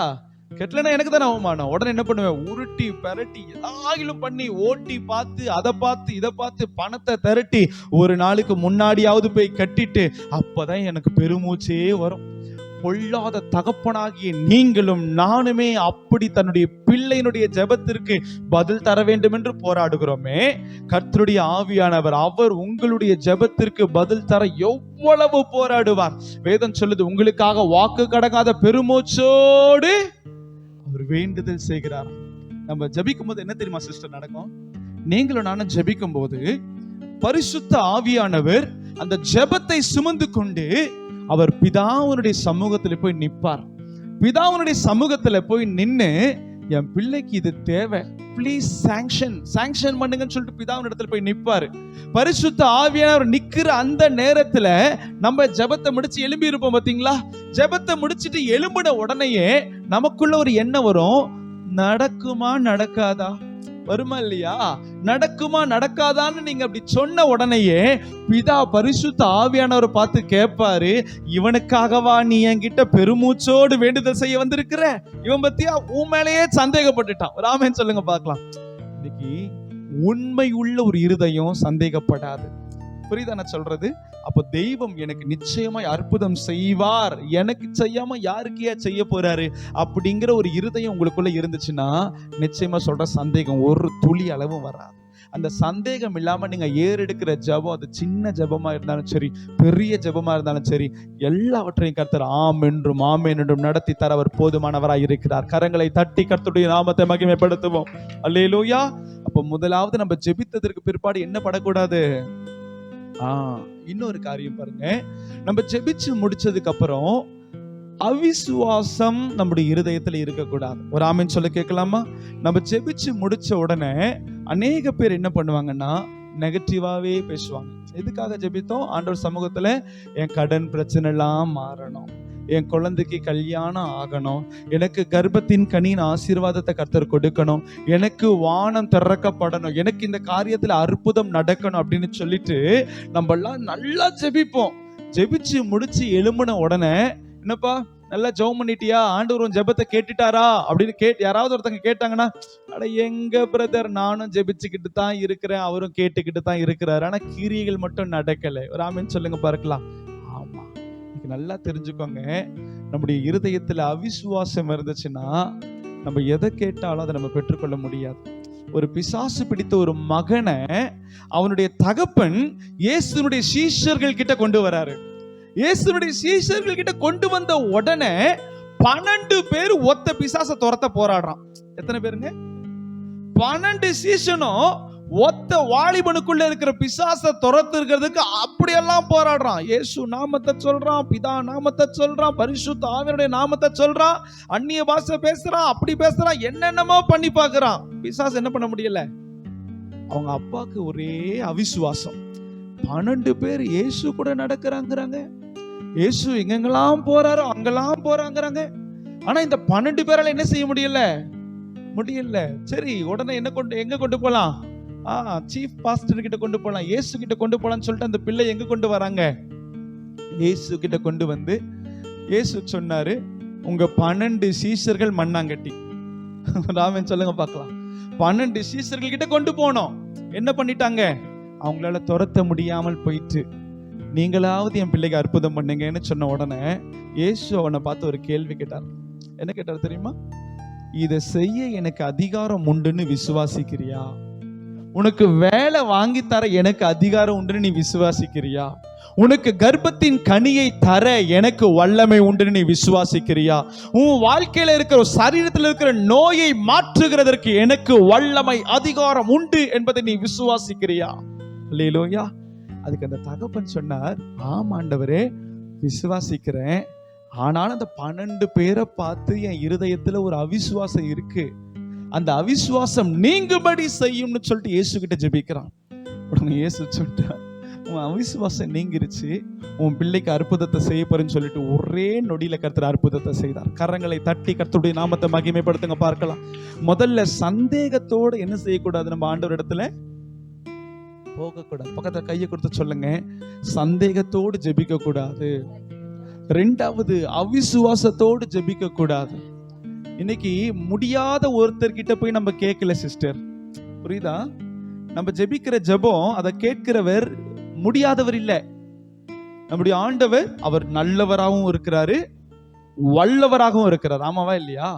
கெட்டலன்னா எனக்கு தானே அவமானம். உடனே என்ன பண்ணுவேன்? உருட்டி பரட்டி ஏதாகிலும் பண்ணி ஓட்டி பார்த்து அதை பார்த்து இதை பார்த்து பணத்தை திரட்டி ஒரு நாளுக்கு முன்னாடியாவது போய் கட்டிட்டு அப்பதான் எனக்கு பெருமூச்சே வரும். பொல்லாத தகப்பனாகிய நீங்களும் நானுமே அப்படி தன்னுடைய பிள்ளையினுடைய ஜெபத்திற்கு பதில் தர வேண்டும் என்று போராடுகிறோமே. கர்த்தருடைய ஆவியானவர் அவர் உங்களுடைய ஜெபத்திற்கு பதில் தர எவ்வளவு போராடுவார். வேதம் சொல்லுது, உங்களுக்காக வாக்கு கடங்காத பெருமூச்சோடு அவர் வேண்டுதல் செய்கிறார். நம்ம ஜெபிக்கும் போது என்ன தெரியுமா சிஸ்டர் நடக்கும்? நீங்களும் நானும் ஜெபிக்கும் போது பரிசுத்த ஆவியானவர் அந்த ஜெபத்தை சுமந்து கொண்டு அவர் பிதாவுனுடைய சமூகத்துல போய் நிற்பார். பிதாவுனுடைய சமூகத்துல போய் நின்னு, என் பிள்ளைக்கு இது தேவை, ப்ளீஸ் சாங்ஷன் பண்ணுங்கன்னு சொல்லிட்டு பிதாவின் இடத்துல போய் நிற்பாரு. பரிசுத்த ஆவியானவர் நிக்கிற அந்த நேரத்துல நம்ம ஜெபத்தை முடிச்சு எழும்பி இருப்போம் பாத்தீங்களா? ஜெபத்தை முடிச்சுட்டு எழும்பின உடனேயே நமக்குள்ள ஒரு எண்ணம் வரும், நடக்குமா நடக்காதா? வருமா இல்லையா? நடக்குமா நடக்காதான்னு நீங்க அப்படி சொன்ன உடனேயே பிதா பரிசுத்த ஆவியானவரை பார்த்து கேட்பாரு, இவனுக்காகவா நீ என்கிட்ட பெருமூச்சோடு வேண்டுதல் செய்ய வந்திருக்கிற? இவன் பத்தியா உன் மேலேயே சந்தேகப்பட்டுட்டான். ராமன் சொல்லுங்க பார்க்கலாம். இன்னைக்கு உண்மை உள்ள ஒரு இருதயம் சந்தேகப்படாது. புரியுதா நான் சொல்றது? அப்ப தெய்வம் எனக்கு நிச்சயமா அற்புதம் செய்வார், எனக்கு செய்யாம யாருக்கே செய்ய போறாரு அப்படிங்கிற ஒரு இருதயம் உங்களுக்குள்ள இருந்துச்சுன்னா நிச்சயமா சொல்ற சந்தேகம் ஒரு துளி அளவும் வராது. அந்த சந்தேகம் இல்லாம நீங்க ஏறெடுக்கிற ஜெபம், அது சின்ன ஜெபமா இருந்தாலும் சரி, பெரிய ஜெபமா இருந்தாலும் சரி, எல்லாவற்றையும் கர்த்தர் ஆம் என்றும் நடத்தி தர அவர் போதுமானவராய் இருக்கிறார். கரங்களை தட்டி கர்த்தருடைய நாமத்தை மகிமைப்படுத்துவோம். அல்லேலூயா. அப்ப முதலாவது நம்ம ஜெபித்ததற்கு பிற்பாடு என்ன படக்கூடாது? இன்னொரு காரியம் பாருங்க, நம்ம ஜெபிச்சு முடிச்சதுக்கு அப்புறம் அவிசுவாசம் நம்முடைய இருதயத்துல இருக்கக்கூடாது. ஒரு ஆமென் சொல்ல கேட்கலாமா? நம்ம ஜெபிச்சு முடிச்ச உடனே அநேக பேர் என்ன பண்ணுவாங்கன்னா நெகட்டிவாவே பேசுவாங்க. எதுக்காக ஜெபித்தோம்? ஆண்டவர் சமூகத்துல என் கடன் பிரச்சனை எல்லாம் மாறணும், என் குழந்தைக்கு கல்யாணம் ஆகணும், எனக்கு கர்ப்பத்தின் கனியின் ஆசீர்வாதத்தை கர்த்தர் கொடுக்கணும், எனக்கு வானம் திறக்கப்படணும், எனக்கு இந்த காரியத்துல அற்புதம் நடக்கணும் அப்படின்னு சொல்லிட்டு நம்ம எல்லாம் நல்லா ஜெபிப்போம். ஜெபிச்சு முடிச்சு எழும்பின உடனே, என்னப்பா நல்லா ஜெபம் பண்ணிட்டியா, ஆண்டவர் உன் ஜெபத்தை கேட்டுட்டாரா அப்படின்னு யாராவது ஒருத்தங்க கேட்டாங்கன்னா, அட எங்க பிரதர், நானும் ஜெபிச்சுக்கிட்டு தான் இருக்கிறேன், அவரும் கேட்டுக்கிட்டு தான் இருக்கிறாரு, ஆனா கிரியைகள் மட்டும் நடக்கலை. ஒரு ஆமென் சொல்லுங்க பார்க்கலாம். ஆமா, நல்லா தெரிஞ்சுக்கோங்க, நம்முடைய இருதயத்துல அவிசுவாசம் இருந்துச்சுன்னா நம்ம எதை கேட்டாலும் அதை நம்ம பெற்றுக்கொள்ள முடியாது. ஒரு பிசாசு பிடித்த ஒரு மகனை அவனுடைய தகப்பன் இயேசுனுடைய சீஷர்கள் கிட்ட கொண்டு வராரு. இயேசுனுடைய சீஷர்கள் கிட்ட கொண்டு வந்த உடனே 12 பேர் ஒத்த பிசாசை துரத்த போராடுறான். எத்தனை பேருங்க? 12 சீஷனும் ஒத்த வாலிபனுக்குள்ள இருக்கிற பிசாசை துரத்துறதுக்கு அப்படியெல்லாம் போராடுறான். இயேசு நாமத்தை சொல்றான், பிதா நாமத்தை சொல்றான், பரிசுத்த ஆவியானுடைய நாமத்தை சொல்றான், அந்நிய பாஷை பேசுறான், அப்படி பேசுறான், என்னென்னமோ பண்ணி பார்க்கறான். பிசாசு என்ன பண்ண முடியல. அவங்க அப்பாவுக்கு ஒரே அவிசுவாசம். 12 பேர் இயேசு கூட நடக்கிறாங்கிறாங்க, இயேசு எங்கெங்கெல்லாம் போறாரோ அங்கெல்லாம் போறாங்கிறாங்க. ஆனா இந்த 12 பேரால என்ன செய்ய முடியல. சரி, உடனே எங்க கொண்டு போலாம்? சீஃப் பாஸ்டர் கிட்ட கொண்டு போலாம், இயேசு கிட்ட கொண்டு போலாம்னு சொல்லிட்டு அந்த பிள்ளை எங்க கொண்டு வராங்க? இயேசு கிட்ட கொண்டு வந்து இயேசு சொன்னாரு, உங்க 12 சீஷர்கள் மண்ணாங்கட்டி. ராமன் சொல்லுங்க பார்க்கலாம். 12 சீஷர்கள் கிட்ட கொண்டு போனோம். என்ன பண்ணிட்டாங்க? அவங்களால துரத்த முடியாமல் போயிட்டு, நீங்களாவது என் பிள்ளைக்கு அற்புதம் பண்ணுங்கன்னு சொன்ன உடனே இயேசு அவனை பார்த்து ஒரு கேள்வி கேட்டார். என்ன கேட்டார் தெரியுமா? இதை செய்ய எனக்கு அதிகாரம் உண்டுன்னு விசுவாசிக்கிறியா? உனக்கு வேலை வாங்கி தர எனக்கு அதிகாரம் உண்டுன்னு நீ விசுவாசிக்கிறியா? உனக்கு கர்ப்பத்தின் கனியை தர எனக்கு வல்லமை உண்டுன்னு நீ விசுவாசிக்கிறியா? உன் வாழ்க்கையில இருக்கிற சரீரத்தில் இருக்கிற நோயை மாற்றுகிறதற்கு எனக்கு வல்லமை அதிகாரம் உண்டு என்பதை நீ விசுவாசிக்கிறியா? அல்லேலூயா. அதுக்கு அந்த தகப்பன் சொன்னார், ஆமாண்டவரே விசுவாசிக்கிறேன். ஆனாலும் அந்த 12 பேரை பார்த்து என் இருதயத்துல ஒரு அவிசுவாசம் இருக்கு. அந்த அவிசுவாசம் நீங்கும்படி செய்யும்னு சொல்லிட்டு இயேசு கிட்ட ஜெபிக்கிறான். உடனே இயேசு சொல்லிட்டார், உன் அவிசுவாசம் நீங்கிருச்சு, உன் பிள்ளைக்கு அற்புதத்தை செய்ய போறேன்னு சொல்லிட்டு ஒரே நொடியில கர்த்தர் அற்புதத்தை செய்தார். கரங்களை தட்டி கர்த்தருடைய நாமத்தை மகிமைப்படுத்துங்க பார்க்கலாம். முதல்ல சந்தேகத்தோடு என்ன செய்யக்கூடாது? நம்ம ஆண்டவர் இடத்துல போகக்கூடாது. பக்கத்துல கையை கொடுத்து சொல்லுங்க, சந்தேகத்தோடு ஜெபிக்க கூடாது. 2வது, அவிசுவாசத்தோடு ஜெபிக்க கூடாது. இன்னைக்கு முடியாத ஒருத்தர் கிட்ட போய் நம்ம கேட்கல சிஸ்டர், புரியுதா? நம்ம ஜெபிக்கிற ஜெபம் அதை கேட்கிறவர் முடியாதவர் இல்ல. நம்முடைய ஆண்டவர் அவர் நல்லவராகவும் இருக்கிறாரு, வல்லவராகவும் இருக்கிறார். ஆமாவா இல்லையா?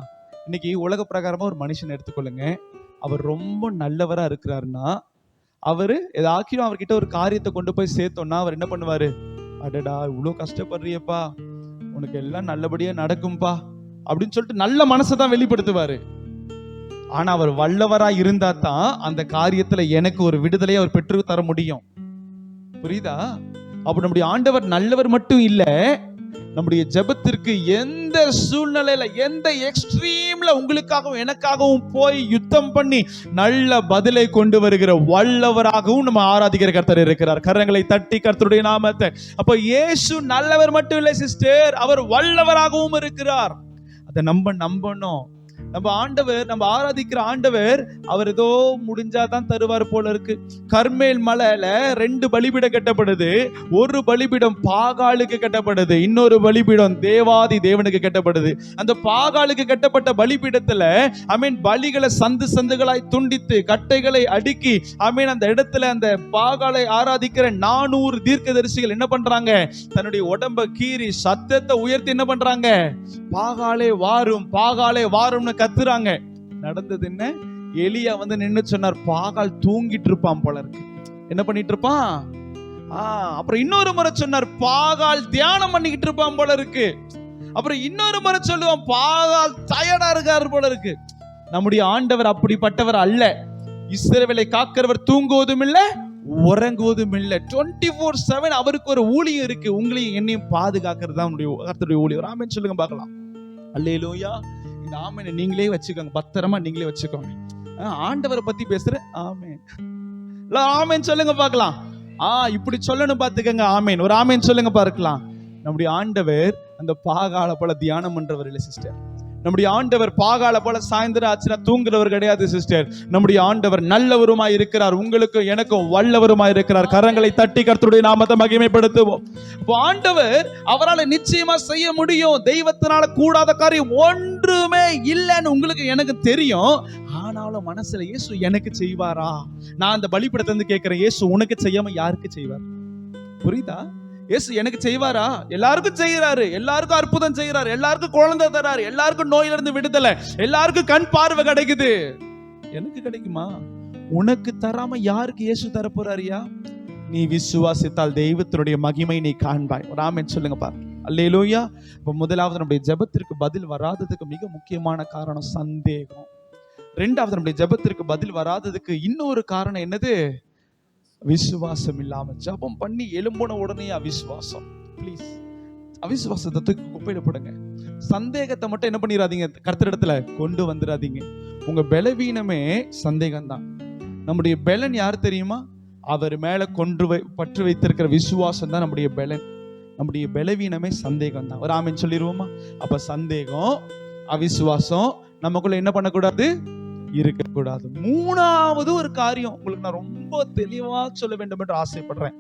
இன்னைக்கு உலக பிரகாரமா ஒரு மனுஷன் எடுத்துக்கொள்ளுங்க, அவர் ரொம்ப நல்லவரா இருக்கிறாருன்னா, அவரு ஏதாச்சும் அவர்கிட்ட ஒரு காரியத்தை கொண்டு போய் சேர்த்தோம்னா அவர் என்ன பண்ணுவாரு? அடடா இவ்வளவு கஷ்டப்படுறியப்பா, உனக்கு எல்லாம் நல்லபடியா நடக்கும்பா அப்படின்னு சொல்லிட்டு நல்ல மனசை தான் வெளிப்படுத்துவாரு. ஆனா அவர் வல்லவரா இருந்தா தான் அந்த காரியத்துல எனக்கு ஒரு விடுதலையை அவர் பெற்று தர முடியும். புரியுதா? அப்ப நம்முடைய ஆண்டவர் நல்லவர் மட்டும் இல்ல, நம்முடைய ஜெபத்திற்கு எந்த சூழ்நிலையில எந்த எக்ஸ்ட்ரீம்ல உங்களுக்காகவும் எனக்காகவும் போய் யுத்தம் பண்ணி நல்ல பதிலை கொண்டு வருகிற வல்லவராகவும் நம்ம ஆராதிக்கிற கர்த்தர் இருக்கிறார். கரங்களை தட்டி கர்த்தருடைய நாமத்தை. அப்ப இயேசு நல்லவர் மட்டும் இல்லை சிஸ்டர், அவர் வல்லவராகவும் இருக்கிறார். அதை நம்பணும். நம்ம ஆண்டவர், நம்ம ஆராதிக்கிற ஆண்டவர் அவர் ஏதோ முடிஞ்சாதான் தருவார் போல இருக்கு. கர்மேல் மலையில 2 பலிபீடம் கட்டப்படுது. ஒரு பலிபீடம் பாகாலுக்கு கட்டப்படுது, இன்னொரு பலிபீடம் தேவாதி தேவனுக்கு கட்டப்படுது. அந்த பாகாலுக்கு கட்டப்பட்ட பலிபீடத்துல பலிகளை சந்துகளாய் துண்டித்து கட்டைகளை அடுக்கி அந்த இடத்துல அந்த பாகாலை ஆராதிக்கிற 400 தீர்க்கதரிசிகள் என்ன பண்றாங்க? தன்னுடைய உடம்ப கீறி சத்தத்தை உயர்த்தி என்ன பண்றாங்க? பாகாலே வாரும், பாகாலே வாரும்னு கத்துறாங்க. நடந்தது என்ன? எலியா வந்து நின்னு சொன்னார், பாகால் தூங்கிட்டு இருப்பான் போல இருக்கு. என்ன பண்ணிட்டு இருப்பான்? அப்புறம் இன்னொரு முறை சொன்னார், பாகால் தியானம் பண்ணிக்கிட்டு இருப்பான் போல இருக்கு. அப்புறம் இன்னொரு முறை சொல்லுவான், பாகால் டயர்டா இருக்காரு போல இருக்கு. நம்முடைய ஆண்டவர் அப்படிப்பட்டவர் அல்ல. இஸ்ரவேலை காக்கிறவர் தூங்குவதும் இல்ல உறங்குவதும் இல்ல. 24/7 அவருக்கு ஒரு ஊழியம் இருக்கு. உங்களையும் என்னையும் பாதுகாக்கிறது தான் கர்த்தருடைய ஊழியம். ஆமென் சொல்லுங்க பார்க்கலாம். அல்லேலூயா. இந்த ஆமென் நீங்களே வச்சுக்கோங்க, பத்திரமா நீங்களே வச்சுக்கோங்க. ஆண்டவரை பத்தி பேசுற ஆமென். ஆமென் சொல்லுங்க பார்க்கலாம். இப்படி சொல்லணும் பாத்துக்கங்க. ஆமென். ஒரு ஆமென் சொல்லுங்க பார்க்கலாம். நம்முடைய ஆண்டவர் அந்த பாகால போல தியானம் பண்றவர் இல்ல சிஸ்டர். நம்முடைய ஆண்டவர் பாகால போல சாயந்தரம் ஆச்சுன்னா தூங்குறவர் கிடையாது சிஸ்டர். நம்முடைய ஆண்டவர் நல்லவருமாய் இருக்கிறார், உங்களுக்கு எனக்கும் வல்லவருமாய் இருக்கிறார். கரங்களை தட்டி கர்த்தருடைய நாமத்தை மகிமைப்படுத்துவோம். ஆண்டவர் அவரால் நிச்சயமா செய்ய முடியும். தெய்வத்தினால கூடாத காரியம் ஒன்றுமே இல்லைன்னு உங்களுக்கு எனக்கு தெரியும். ஆனாலும் மனசுல இயேசு எனக்கு செய்வாரா? நான் அந்த பலிபீடத்தை வந்து கேட்கிறேன், இயேசு உனக்கு செய்யாம யாருக்கு செய்வார்? புரியுதா? இயேசு எனக்கு செய்வாரா? எல்லாருக்கும் செய்யறாரு, எல்லாருக்கும் அற்புதம் செய்யறாரு, எல்லாருக்கும் குழந்தை தராரு, எல்லாருக்கும் நோயிலிருந்து விடுதலை, எல்லாருக்கும் கண் பார்வை கிடைக்குது. எனக்கு கிடைக்குமா? உனக்கு தராம யாருக்கு இயேசு தர போறாரியா? நீ விசுவாசித்தால் தெய்வத்தினுடைய மகிமை நீ காண்பாய். ஒரு ஆமென் சொல்லுங்க பாரு. அல்லேலூயா. இப்ப முதலாவது நம்முடைய ஜெபத்திற்கு பதில் வராததுக்கு மிக முக்கியமான காரணம் சந்தேகம். ரெண்டாவது நம்முடைய ஜெபத்திற்கு பதில் வராததுக்கு இன்னொரு காரணம் என்னது? விசுவாசம் இல்லாம. ஜெபம் பண்ணி எழும்புன உடனே அவிசுவாசம். ப்ளீஸ், அவிசுவாசத்தை தூக்கி குப்பையில போடுங்க. சந்தேகத்தை மட்டும் என்ன பண்ணிடாதீங்க, கர்த்தரிடத்துல கொண்டு வந்துடாதீங்க. உங்க பலவீனமே சந்தேகம் தான். நம்முடைய பலன் யார் தெரியுமா? அவர் மேல பற்று வைத்திருக்கிற விசுவாசம் தான் நம்முடைய பலன். நம்முடைய பலவீனமே சந்தேகம் தான். ஒரு ஆமென் சொல்லிடுவோமா? அப்ப சந்தேகம், அவிசுவாசம் நமக்குள்ள என்ன பண்ணக்கூடாது? இருக்கக்கூடாது. மூணாவது ஒரு காரியம் உங்களுக்கு நான் ரொம்ப தெளிவா சொல்ல வேண்டும் என்று ஆசைப்படுறேன்.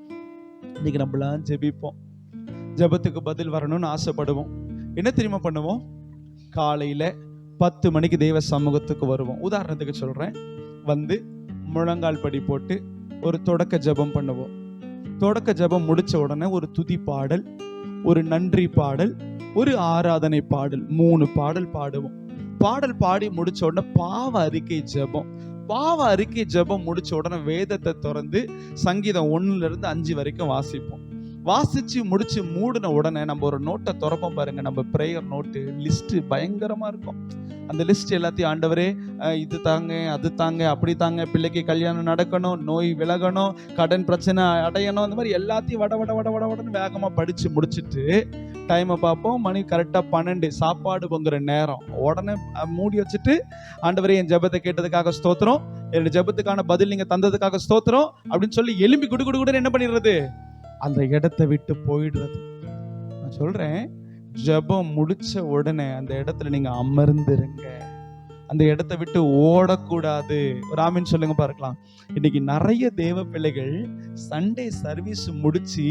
இன்னைக்கு நம்மளாம் ஜெபிப்போம், ஜெபத்துக்கு பதில் வரணும்னு ஆசைப்படுவோம். என்ன தெரியுமா பண்ணுவோம்? காலையில 10 மணிக்கு தேவ சமூகத்துக்கு வருவோம். உதாரணத்துக்கு சொல்றேன், வந்து முழங்கால் படி போட்டு ஒரு தொடக்க ஜெபம் பண்ணுவோம். தொடக்க ஜெபம் முடிச்ச உடனே ஒரு துதி பாடல், ஒரு நன்றி பாடல், ஒரு ஆராதனை பாடல், 3 பாடல் பாடுவோம். பாடல் பாடி முடிச்ச உடனே பாவ அறிக்கை ஜெபம். பாவ அறிக்கை ஜெபம் முடிச்ச உடனே வேதத்தை திறந்து சங்கீதம் 1ல இருந்து 5 வரைக்கும் வாசிப்போம். வாசிச்சு முடிச்சு மூடின உடனே நம்ம ஒரு நோட்டை திறப்போம் பாருங்க. நம்ம பிரேயர் நோட்டு லிஸ்ட் பயங்கரமா இருக்கும். அந்த லிஸ்ட் எல்லாத்தையும், ஆண்டவரே இது தாங்க, அது தாங்க, அப்படி தாங்க, பிள்ளைக்கு கல்யாணம் நடக்கணும், நோய் விலகணும், கடன் பிரச்சனை அடையணும், இந்த மாதிரி எல்லாத்தையும் வட வட வட வட வடன்னு வேகமா படிச்சு முடிச்சுட்டு டைமை பார்ப்போம். மணி கரெக்டா 12, சாப்பாடு பொங்குற நேரம். உடனே மூடி வச்சுட்டு, ஆண்டவரே என் ஜெபத்தை கேட்டதுக்காக ஸ்தோத்திரம், என்னோட ஜெபத்துக்கான பதில் நீங்க தந்ததுக்காக ஸ்தோத்திரம் அப்படின்னு சொல்லி எலும்பி குடு குடு குடுன்னு என்ன பண்ணிடுறது? அந்த இடத்தை விட்டு போயிடுறது. நான் சொல்றேன், ஜெபம் முடிச்ச உடனே அந்த இடத்துல நீங்க அமர்ந்துருங்க. அந்த இடத்தை விட்டு ஓடக்கூடாது. ஒரு ஆமென் சொல்லுங்க பார்க்கலாம். இன்னைக்கு நிறைய தேவ பிள்ளைகள் சண்டே சர்வீஸ் முடிச்சு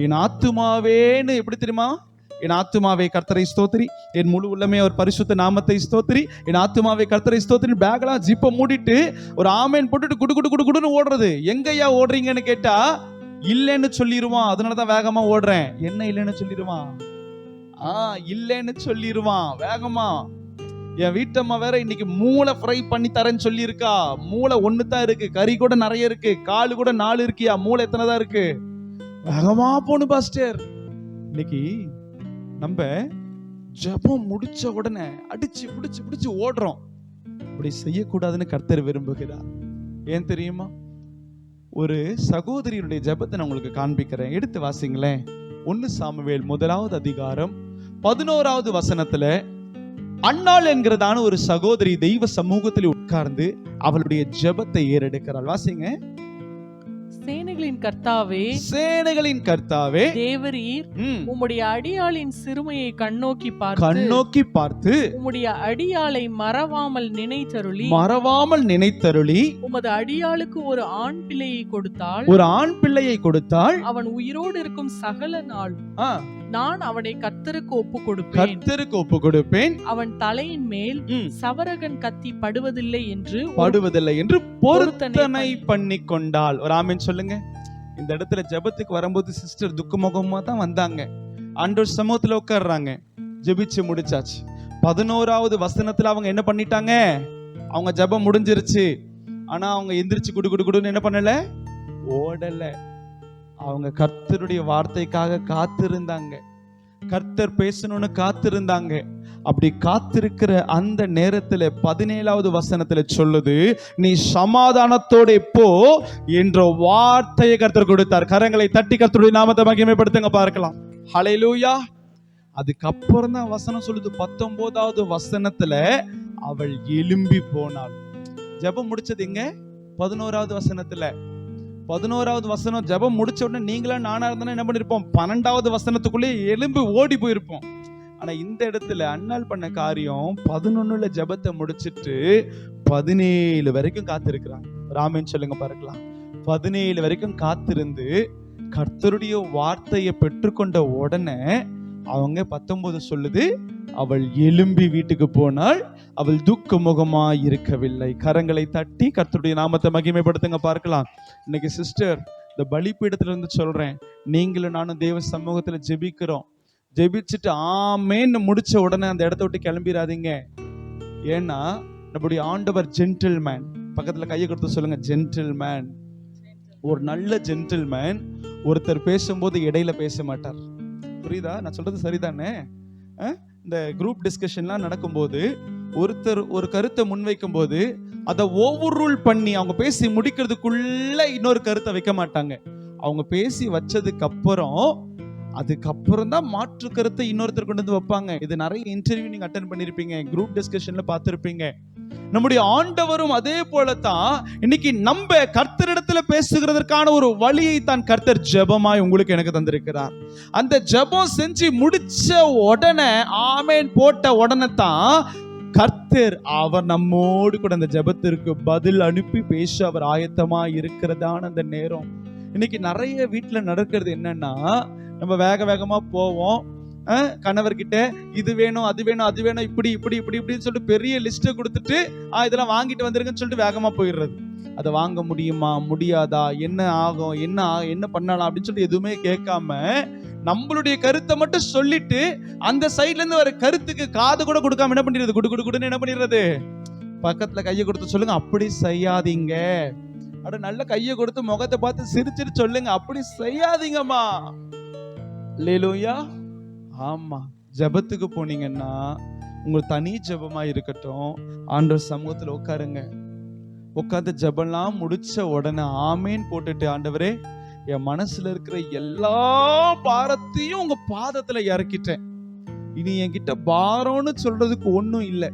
என் ஆத்துமாவேன்னு எப்படி தெரியுமா? என் ஆத்துமாவே கர்த்தரை ஸ்தோத்திரி, என் முழு உள்ளமே ஒரு பரிசுத்த நாமத்தை ஸ்தோத்திரி, என் ஆத்துமாவே கர்த்தரை ஸ்தோத்திரி, பேக்லாம் ஜிப்பை மூடிட்டு ஒரு ஆமென் போட்டுட்டு குடு குடு குடு குடுன்னு ஓடுறது. எங்கய்யா ஓடுறீங்கன்னு கேட்டா இல்லைன்னு சொல்லிடுவான். அதனாலதான் வேகமா ஓடுறேன். என்ன இல்லைன்னு சொல்லிடுவான்? இல்லைன்னு சொல்லிடுவான் வேகமா. என் வீட்டம்மா வேற இன்னைக்கு மூளை ஃப்ரை பண்ணி தரேன்னு சொல்லி இருக்கா. மூளை 1 தான் இருக்கு, கறி கூட நிறைய இருக்கு, காலு கூட 4 இருக்கியா, மூளை எத்தனை தான் இருக்கு? வேகமா போணும் பாஸ்டர். இன்னைக்கு நம்ம ஜெபம் முடிச்ச உடனே அடிச்சு பிடிச்சு பிடிச்சு ஓடுறோம். அப்படி செய்யக்கூடாதுன்னு கர்த்தர் விரும்புகிறார். ஏன் தெரியுமா? ஒரு சகோதரியுடைய ஜெபத்தை நான் உங்களுக்கு காண்பிக்கிறேன். எடுத்து வாசிங்களேன். 1 சாமுவேல் 1வது அதிகாரம் 11வது வசனத்துல அன்னாள் என்கிறதான ஒரு சகோதரி தெய்வ சமூகத்தில் உட்கார்ந்து அவளுடைய ஜெபத்தை ஏறெடுக்கிறாள். வாசிங்க. சேனைகளின் கர்த்தாவே, சேனைகளின் கர்த்தாவே, தேவரீர் உம்முடைய அடியாளின் சிறுமையை கண்ணோக்கி பார்த்து உம்முடைய அடியாளை மறவாமல் நினைத்தருளி உமது அடியாளுக்கு ஒரு ஆண் பிள்ளையை கொடுத்தால் அவன் உயிரோடு இருக்கும் சகல நாள் நான் அவனை கர்த்தருக்கு ஒப்பு கொடுப்பேன். அவன் தலையின் மேல் சவரகன் கத்தி படுவதில்லை என்று பொருத்தனை பண்ணி கொண்டாள். ஒரு ஆமென் சொல்லுங்க. இந்த இடத்துல ஜெபத்துக்கு வரும்போது சிஸ்டர் துக்கமுகமா தான் வந்தாங்க. ஆண்டவர் சமூகத்துல உட்கார்றாங்க. ஜெபிச்சு முடிச்சாச்சு. 11வது வசனத்துல அவங்க என்ன பண்ணிட்டாங்க? அவங்க ஜெபம் முடிஞ்சிருச்சு. ஆனா அவங்க எந்திரிச்சு குடு குடு குடுன்னு என்ன பண்ணல? ஓடல. அவங்க கர்த்தருடைய வார்த்தைக்காக காத்திருந்தாங்க. கர்த்தர் பேசணும்னு காத்திருந்தாங்க. அப்படி காத்திருக்கிற அந்த நேரத்துல 17வது வசனத்துல சொல்லுது, நீ சமாதானத்தோட போ என்ற வார்த்தையை கர்த்தர் கொடுத்தார். கரங்களை தட்டி கர்த்தருடைய நாமத்தை மகிமைப்படுத்துங்க பார்க்கலாம். ஹல்லேலூயா. அதுக்கப்புறம் தான் வசனம் சொல்லுது 19வது வசனத்துல அவள் எழும்பி போனாள். ஜெபம் முடிச்சது எங்க? 11வது வசனத்துல. 11வது வசனம் ஜெபம் முடிச்ச உடனே நீங்களா நானா இருந்தா என்ன பண்ணிருப்போம்? 12வது வசனத்துக்குள்ளே எழும்பி ஓடி போயிருப்போம். ஆனா இந்த இடத்துல அன்னாள் பண்ண காரியம் 11ல ஜெபத்தை முடிச்சிட்டு 17 வரைக்கும் காத்திருக்கிறாங்க. ராமேன் சொல்லுங்க பார்க்கலாம். 17 வரைக்கும் காத்திருந்து கர்த்தருடைய வார்த்தையை பெற்றுக்கொண்ட உடனே அவங்க 19 சொல்லுது, அவள் எழும்பி வீட்டுக்கு போனாள், அவள் துக்க முகமா இருக்கவில்லை. கரங்களை தட்டி கர்த்தருடைய நாமத்தை மகிமைப்படுத்துங்க பார்க்கலாம். இன்னைக்கு சிஸ்டர், இந்த பலிபீடத்துல இருந்து சொல்றேன், நீங்களும் நானும் தேவ சமூகத்துல ஜெபிக்கிறோம். ஜெபிச்சுட்டு ஆமேன்னு முடிச்ச உடனே அந்த இடத்த விட்டு கிளம்பிடாதீங்க. ஏன்னா நம்முடைய ஆண்டவர் ஜென்டில்மேன். பக்கத்துல கையை கொடுத்து சொல்லுங்க, ஜென்டில்மேன். ஒரு நல்ல ஜென்டில்மேன் ஒருத்தர் பேசும்போது இடையில பேச மாட்டார். புரியுதா? நான் சொல்றது சரிதானே? இந்த குரூப் டிஸ்கஷன்லாம் நடக்கும்போது ஒருத்தர் ஒரு கருத்தை முன்வைக்கும் போது அதை ஓவர் ரூல் பண்ணி அவங்க பேசி முடிக்கிறதுக்குள்ள இன்னொரு கருத்தை வைக்க மாட்டாங்க. அவங்க பேசி வச்சதுக்கு அதுக்கப்புறம் தான் மாற்று கருத்தை இன்னொருத்தர் கொண்டு வந்து வைப்பாங்க. இது நிறைய இன்டர்வியூ நீங்க அட்டென்ட் பண்ணிருப்பீங்க, குரூப் டிஸ்கஷன்ல பார்த்திருப்பீங்க. நம்முடைய ஆண்டவரும் அதே போலதான் இன்னைக்கு நம்ம கர்த்தரிடத்துல பேசுகிறதற்கான ஒரு வழியை தான் கர்த்தர் ஜெபமாய் உங்களுக்கு எனக்கு தந்திருக்கிறார். அந்த ஜெபம் செஞ்சு முடிச்ச உடனே ஆமென் போட்ட உடனே தான் கர்த்தர் அவர் நம்மோடு கூட அந்த ஜெபத்திற்கு பதில் அனுப்பி பேச அவர் ஆயத்தமா இருக்கிறதான அந்த நேரம். இன்னைக்கு நிறைய வீட்டுல நடக்கிறது என்னன்னா, நம்ம வேக வேகமா போவோம், கணவர்கிட்ட இது வேணும் அது வேணும் அது வேணும் இப்படி இப்படி இப்படி இப்படின்னு சொல்லிட்டு பெரிய லிஸ்ட்டை கொடுத்துட்டு இதெல்லாம் வாங்கிட்டு வந்துருங்கன்னு சொல்லிட்டு வேகமா போயிடுறது. அதை வாங்க முடியுமா முடியாதா, என்ன ஆகும் என்ன பண்ணலாம் அப்படின்னு சொல்லிட்டு எதுவுமே கேட்காம நம்மளுடைய கருத்தை மட்டும் சொல்லிட்டு அந்த சைட்ல இருந்து வர கருத்துக்கு காது கூட கொடுக்காம என்ன பண்ணிடுறது, குடுன்னு என்ன பண்ணிடுறது. பக்கத்துல கையை கொடுத்து சொல்லுங்க, அப்படி செய்யாதீங்க. அட நல்ல கையை கொடுத்து முகத்தை பார்த்து சிரிச்சிட்டு சொல்லுங்க, அப்படி செய்யாதீங்கம்மா. அல்லேலூயா. ஆமா, ஜெபத்துக்கு போனீங்கன்னா உங்க தனி ஜெபமா இருக்கட்டும், ஆண்டவர் சமூகத்துல உட்காருங்க. உட்காந்து ஜெபம்லாம் முடிச்ச உடனே ஆமேன் போட்டுட்டு, ஆண்டவரே என் மனசுல இருக்கிற எல்லா பாரத்தையும் உங்க பாதத்துல இறக்கிட்டேன், இனி என்கிட்ட பாரம்னு சொல்றதுக்கு ஒண்ணும் இல்லை,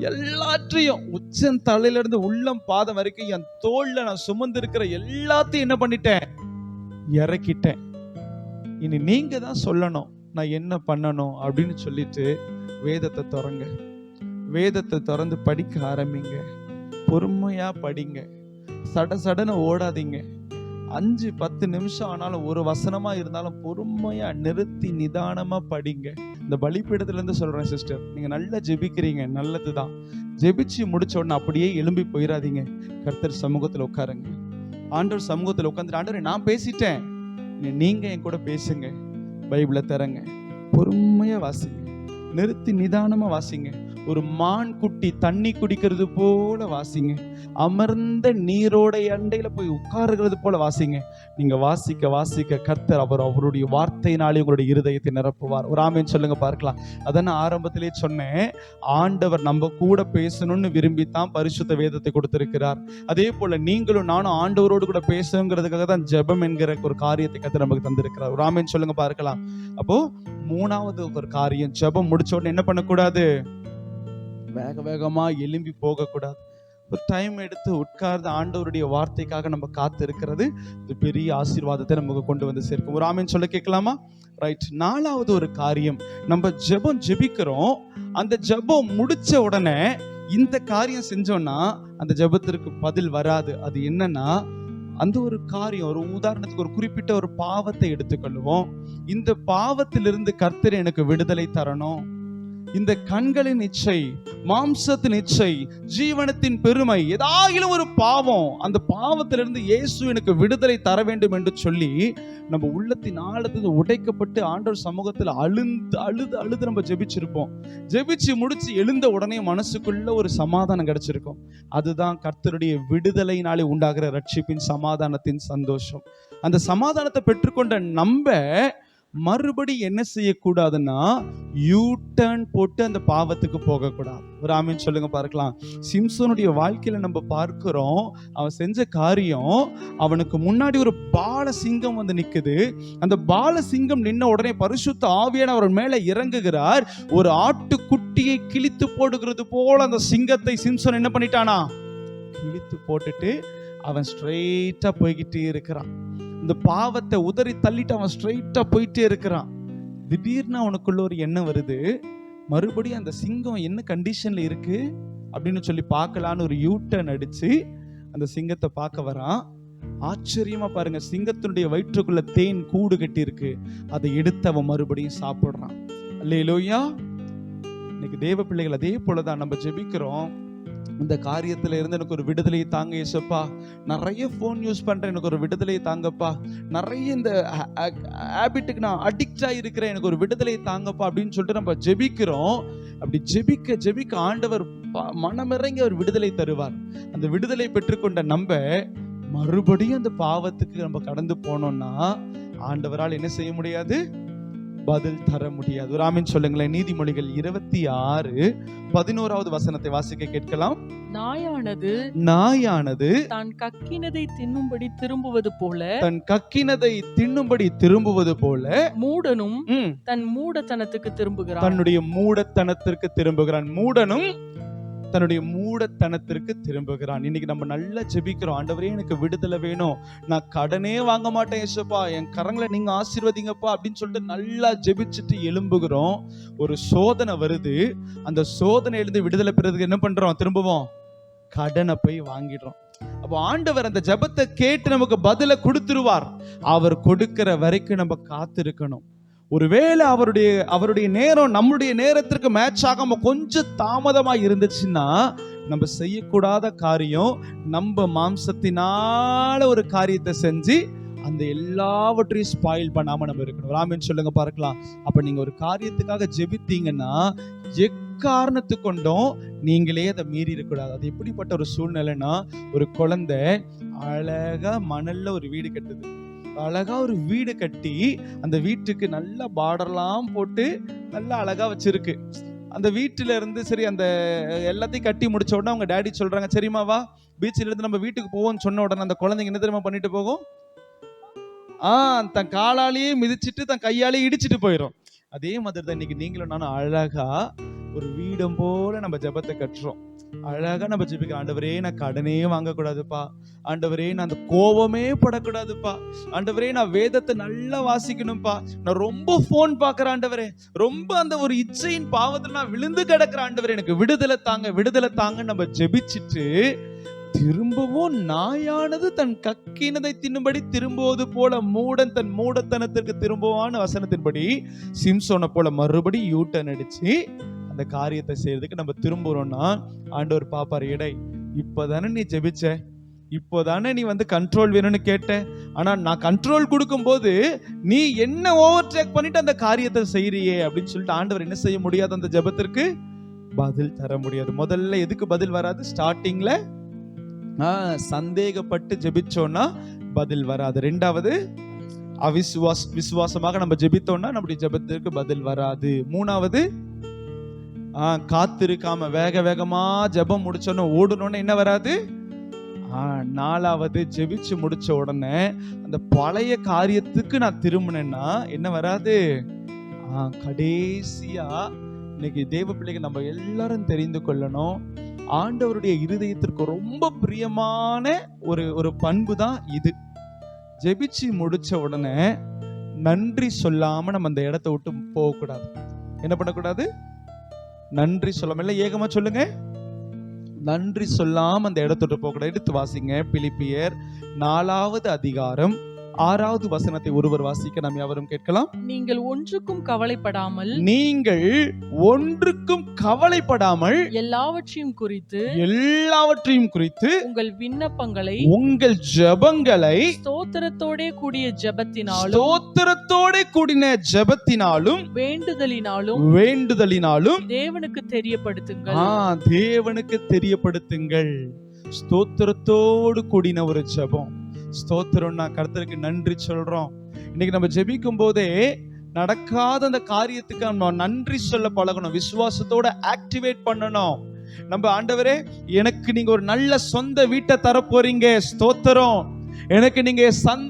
எல்லாற்றையும் உச்சன் தலையில இருந்து உள்ளம் பாதம் வரைக்கும் என் தோல்ல நான் சுமந்து இருக்கிற எல்லாத்தையும் என்ன பண்ணிட்டேன், இறக்கிட்டேன். இனி நீங்க தான் சொல்லணும் நான் என்ன பண்ணணும் அப்படின்னு சொல்லிட்டு வேதத்தை திறங்க. வேதத்தை திறந்து படிக்க ஆரம்பிங்க. பொறுமையா படிங்க, சடன்னு ஓடாதீங்க. 5-10 நிமிஷம் ஆனாலும் ஒரு வசனமா இருந்தாலும் பொறுமையா நிறுத்தி நிதானமா படிங்க. இந்த பலிபீடத்துல இருந்து சொல்றேன் சிஸ்டர், நீங்க நல்லா ஜெபிக்கிறீங்க, நல்லதுதான். ஜெபிச்சு முடிச்ச உடனே அப்படியே எழும்பி போயிடாதீங்க. கர்த்தர் சமூகத்துல உட்காருங்க. ஆண்டவர் சமூகத்துல உட்கார்ந்துட்டு, ஆண்டவரே நான் பேசிட்டேன், நீங்க என் கூட பேசுங்க. பைபிளை தரங்க, பொறுமையா வாசிங்க, நிறுத்தி நிதானமா வாசிங்க. ஒரு மான் குட்டி தண்ணி குடிக்கிறது போல வாசிங்க. அமர்ந்த நீரோட அண்டையில போய் உட்காருகிறது போல வாசிங்க. நீங்க வாசிக்க வாசிக்க கர்த்தர் அவருடைய வார்த்தையினாலே உங்களுடைய இருதயத்தை நிரப்புவார். ஒரு ஆமென் சொல்லுங்க பார்க்கலாம். அதான் நான் ஆரம்பத்திலே சொன்னேன், ஆண்டவர் நம்ம கூட பேசணும்னு விரும்பித்தான் பரிசுத்த வேதத்தை கொடுத்திருக்கிறார். அதே போல நீங்களும் நானும் ஆண்டவரோடு கூட பேசணுங்கிறதுக்காக தான் ஜெபம் என்கிற ஒரு காரியத்தை கர்த்தர் நமக்கு தந்திருக்கிறார். ஒரு ஆமென் சொல்லுங்க பார்க்கலாம். அப்போ 3வது ஒரு காரியம், ஜெபம் முடிச்ச உடனே என்ன பண்ணக்கூடாது, வேக வேகமா எழும்பி போக கூடாது. ஒரு டைம் எடுத்து உட்கார்ந்து ஆண்டவருடைய வார்த்தைக்காக நம்ம காத்து இருக்கிறது இது பெரிய ஆசீர்வாதத்தை நமக்கு கொண்டு வந்து சேர்க்கும். ஒரு ஆமென் சொல்ல கேட்கலாமா? ரைட். 4வது ஒரு காரியம், நம்ம ஜெபிக்கிறோம், அந்த ஜெபம் முடிச்ச உடனே இந்த காரியம் செஞ்சோம்னா அந்த ஜெபத்திற்கு பதில் வராது. அது என்னன்னா, அந்த ஒரு காரியம், ஒரு உதாரணத்துக்கு ஒரு குறிப்பிட்ட ஒரு பாவத்தை எடுத்துக்கொள்வோம். இந்த பாவத்திலிருந்து கர்த்தர் எனக்கு விடுதலை தரணும், இந்த கண்களின் இச்சை, மாம்சத்தின் இச்சை, ஜீவனத்தின் பெருமை, ஏதாயிலும் ஒரு பாவம், அந்த பாவத்திலிருந்து இயேசு எனக்கு விடுதலை தர வேண்டும் என்று சொல்லி நம்ம உள்ளத்தின் ஆழத்தில் உடைக்கப்பட்டு ஆண்டவர் சமூகத்தில் அழுது நம்ம ஜெபிச்சிருப்போம். ஜெபிச்சு முடிச்சு எழுந்த உடனே மனசுக்குள்ள ஒரு சமாதானம் கிடைச்சிருக்கும். அதுதான் கர்த்தருடைய விடுதலையினாலே உண்டாகிற ரட்சிப்பின் சமாதானத்தின் சந்தோஷம். அந்த சமாதானத்தை பெற்றுக்கொண்ட நம்ம மறுபடி என்ன செய்யக்கூடாதுன்னா, யூ டர்ன் போட்டு அந்த பாவத்துக்கு போகக்கூடாது. ஒரு ஆமென் சொல்லுங்க பார்க்கலாம். சிம்சோனுடைய வாழ்க்கையில நம்ம பார்க்கிறோம், அவன் செஞ்ச காரியம், அவனுக்கு முன்னாடி ஒரு பால சிங்கம் வந்து நிக்குது. அந்த பால சிங்கம் நின்ன உடனே பரிசுத்த ஆவியானவர் அவர் மேல இறங்குகிறார். ஒரு ஆட்டு குட்டியை கிழித்து போடுகிறது போல அந்த சிங்கத்தை சிம்சோன் என்ன பண்ணிட்டானா, கிழித்து போட்டுட்டு அவன் ஸ்ட்ரெயிட்டா போய்கிட்டே இருக்கிறான். இந்த பாவத்தை உதறி தள்ளிட்டு அவன் ஸ்ட்ரெயிட்டா போயிட்டே இருக்கிறான். திடீர்னு அவனுக்குள்ள ஒரு எண்ணம் வருது, மறுபடியும் அந்த சிங்கம் என்ன கண்டிஷன்ல இருக்கு அப்படின்னு சொல்லி பார்க்கலான்னு ஒரு யூ டர்ன் அடிச்சு அந்த சிங்கத்தை பார்க்க வரான். ஆச்சரியமா பாருங்க, சிங்கத்தினுடைய வயிற்றுக்குள்ள தேன் கூடு கட்டி இருக்கு. அதை எடுத்து அவன் மறுபடியும் சாப்பிடுறான். அல்லேலூயா. இன்னைக்கு தேவ பிள்ளைகள் அதே போலதான் நம்ம ஜெபிக்கிறோம், இந்த காரியத்துல இருந்து எனக்கு ஒரு விடுதலையை தாங்க இயேசுப்பா, நிறைய போன் யூஸ் பண்றேன், எனக்கு ஒரு விடுதலையை தாங்கப்பா, நிறைய இந்த ஹேபிட்டுக்கு நான் அடிக்ட் ஆகி இருக்கிறேன், எனக்கு ஒரு விடுதலையை தாங்கப்பா அப்படின்னு சொல்லிட்டு நம்ம ஜெபிக்கிறோம். அப்படி ஜெபிக்க ஜெபிக்க ஆண்டவர் மனமிறங்கி அவர் விடுதலை தருவார். அந்த விடுதலை பெற்றுக்கொண்ட நம்ம மறுபடியும் அந்த பாவத்துக்கு நம்ம கடந்து போனோம்னா ஆண்டவரால் என்ன செய்ய முடியாது? பதில் தர முடியாது. ஒரு ஆமென் சொல்லுங்களேன். நீதிமொழிகள் 26:11 வசனத்தை வாசிக்க கேட்கலாம். நாயானது தான் கக்கினதை தின்னும்படி திரும்புவது போல மூடனும் தன் மூடத்தனத்துக்கு திரும்புகிறான். தன்னுடைய மூடத்தனத்திற்கு திரும்புகிறான். மூடனும் தன்னுடைய மூடத்தனத்திற்கு திரும்புகிறான். இன்னைக்கு நம்ம நல்லா ஜெபிக்கிறோம், ஆண்டவரே எனக்கு விடுதலை வேணும், நான் கடனே வாங்க மாட்டேன் ஏசப்பா, என் கரங்களை நீங்க ஆசீர்வதிங்கப்பா அப்படின்னு சொல்லிட்டு நல்லா ஜெபிச்சுட்டு எழும்புகிறோம். ஒரு சோதனை வருது, அந்த சோதனையிலிருந்து விடுதலை பெறதுக்கு என்ன பண்றோம்? திரும்பவும் கடனை போய் வாங்கிடுறோம். அப்போ ஆண்டவர் அந்த ஜெபத்தை கேட்டு நமக்கு பதிலை கொடுத்துருவார். அவர் கொடுக்கிற வரைக்கும் நம்ம காத்திருக்கணும். ஒருவேளை அவருடைய நேரம் நம்முடைய நேரத்திற்கு மேட்ச் ஆகாம கொஞ்சம் தாமதமா இருந்துச்சுன்னா நம்ம செய்யக்கூடாத காரியம், நம்ம மாம்சத்தினால ஒரு காரியத்தை செஞ்சு அந்த எல்லாவற்றையும் ஸ்பாயில் பண்ணாம நம்ம இருக்கணும். ஆமென் சொல்லுங்க பார்க்கலாம். அப்ப நீங்க ஒரு காரியத்துக்காக ஜெபித்தீங்கன்னா எக்காரணத்துக்கு கொண்டும் நீங்களே அதை மீறி இருக்கக்கூடாது. அது எப்படிப்பட்ட ஒரு சூழ்நிலைன்னா, ஒரு குழந்தை அழகா மணல்ல ஒரு வீடு கட்டுது. அழகா ஒரு வீடு கட்டி அந்த வீட்டுக்கு நல்ல பார்டர்லாம் போட்டு நல்லா அழகா வச்சிருக்கு. அந்த வீட்டுல இருந்து சரி அந்த எல்லாத்தையும் கட்டி முடிச்ச உடனே அவங்க டேடி சொல்றாங்க, சரிம்மா வா பீச்சில் இருந்து நம்ம வீட்டுக்கு போவோம்னு சொன்ன உடனே அந்த குழந்தைங்க என்ன தெரியுமா பண்ணிட்டு போகும்? தன் காலாலேயே மிதிச்சிட்டு தன் கையாலேயே இடிச்சிட்டு போயிடும். அதே மாதிரி தான் இன்னைக்கு நீங்களும் நானும் அழகா ஒரு வீடம் போல நம்ம ஜெபத்தை கட்டுறோம். அழகா நம்ம ஜெபிக்க, ஆண்டவரே நான் கடனே வாங்கக்கூடாதுப்பா, ஆண்டவரே நான் அந்த கோபமே படக்கூடாதுப்பா, ஆண்டவரே நான் வேதத்தை நல்லா வாசிக்கணும்ப்பா, நான் ரொம்ப போன் பாக்குறேன் ஆண்டவரே, ரொம்ப அந்த ஒரு இச்சையின் பாவத்தில் நான் விழுந்து கிடக்குறேன் ஆண்டவரே, எனக்கு விடுதலை தாங்க நம்ம ஜெபிச்சுட்டு திரும்பவும் நாயானது தன் கக்கினதை தின்னும்படி திரும்புவது போல மூடன் தன் மூடத்தனத்திற்கு திரும்புவான வசனத்தின்படி சிம்சோனை போல மறுபடி யூட்டன் அடிச்சு அந்த காரியத்தை செய்யறதுக்கு நம்ம திரும்புறோம்னா ஆண்டவர் பாப்பாரு, எடை இப்பதானே நீ ஜெபிச்ச, இப்போதானே நீ கண்ட்ரோல் வேணும்னு கேட்ட, ஆனா நான் கண்ட்ரோல் கொடுக்கும் போது நீ என்ன ஓவர் டேக் பண்ணிட்டு அந்த காரியத்தை செய்யறியே அப்படின்னு சொல்லிட்டு ஆண்டவர் என்ன செய்ய முடியாது? அந்த ஜெபத்திற்கு பதில் தர முடியாது. முதல்ல எதுக்கு பதில் வராது? ஸ்டார்டிங்ல சந்தேகப்பட்டு ஜெபிச்சோம்னா பதில் வராது. ரெண்டாவது விசுவாசமாக நம்ம ஜெபித்தோம்னா நம்முடைய ஜெபத்திற்கு பதில் வராது. மூணாவது காத்திருக்காம வேகமா ஜெபம் முடிச்சோன்னு ஓடணும்னு என்ன வராது? நாலாவது ஜெபிச்சு முடிச்ச உடனே அந்த பழைய காரியத்துக்கு நான் திரும்பினேன்னா என்ன வராது? கடைசியா இன்னைக்கு தேவ பிள்ளைகள் நம்ம எல்லாரும் தெரிந்து கொள்ளணும், ஆண்டவருடைய இருதயத்திற்கு ரொம்ப பிரியமான ஒரு பண்பு தான் இது. ஜெபிச்சு முடிச்ச உடனே நன்றி சொல்லாம நம்ம அந்த இடத்தை விட்டு போகக்கூடாது. என்ன பண்ணக்கூடாது? நன்றி சொல்லாம, இல்ல ஏகமா சொல்லுங்க, நன்றி சொல்லாம அந்த இடத்தை விட்டு போகக்கூடாது. எடுத்து வாசிங்க பிலிப்பியர் 4வது அதிகாரம் 6வது வசனத்தை ஒருவர் வாசிக்க நாம் யாவரும் கேட்கலாம். நீங்கள் ஒன்றுக்கும் கவலைப்படாமல் எல்லாவற்றையும் குறித்து உங்கள் விண்ணப்பங்களை உங்கள் ஜெபங்களை ஸ்தோத்திரத்தோட கூடிய ஜெபத்தினாலும் வேண்டுதலினாலும் தேவனுக்கு தெரியப்படுத்துங்கள். ஸ்தோத்திரத்தோடு கூடின ஒரு ஜெபம். ஸ்தோத்திரம்னா கர்த்தருக்கு நன்றி சொல்றோம். இன்னைக்கு நம்ம ஜெபிக்கும் போதே நடக்காத அந்த காரியத்துக்கு நம்ம நன்றி சொல்ல பழகணும். விசுவாசத்தோட ஆக்டிவேட் பண்ணணும். நம்ம ஆண்டவரே எனக்கு நீங்க ஒரு நல்ல சொந்த வீட்டை தர போறீங்க, ஸ்தோத்திரம். எனக்கு நீங்க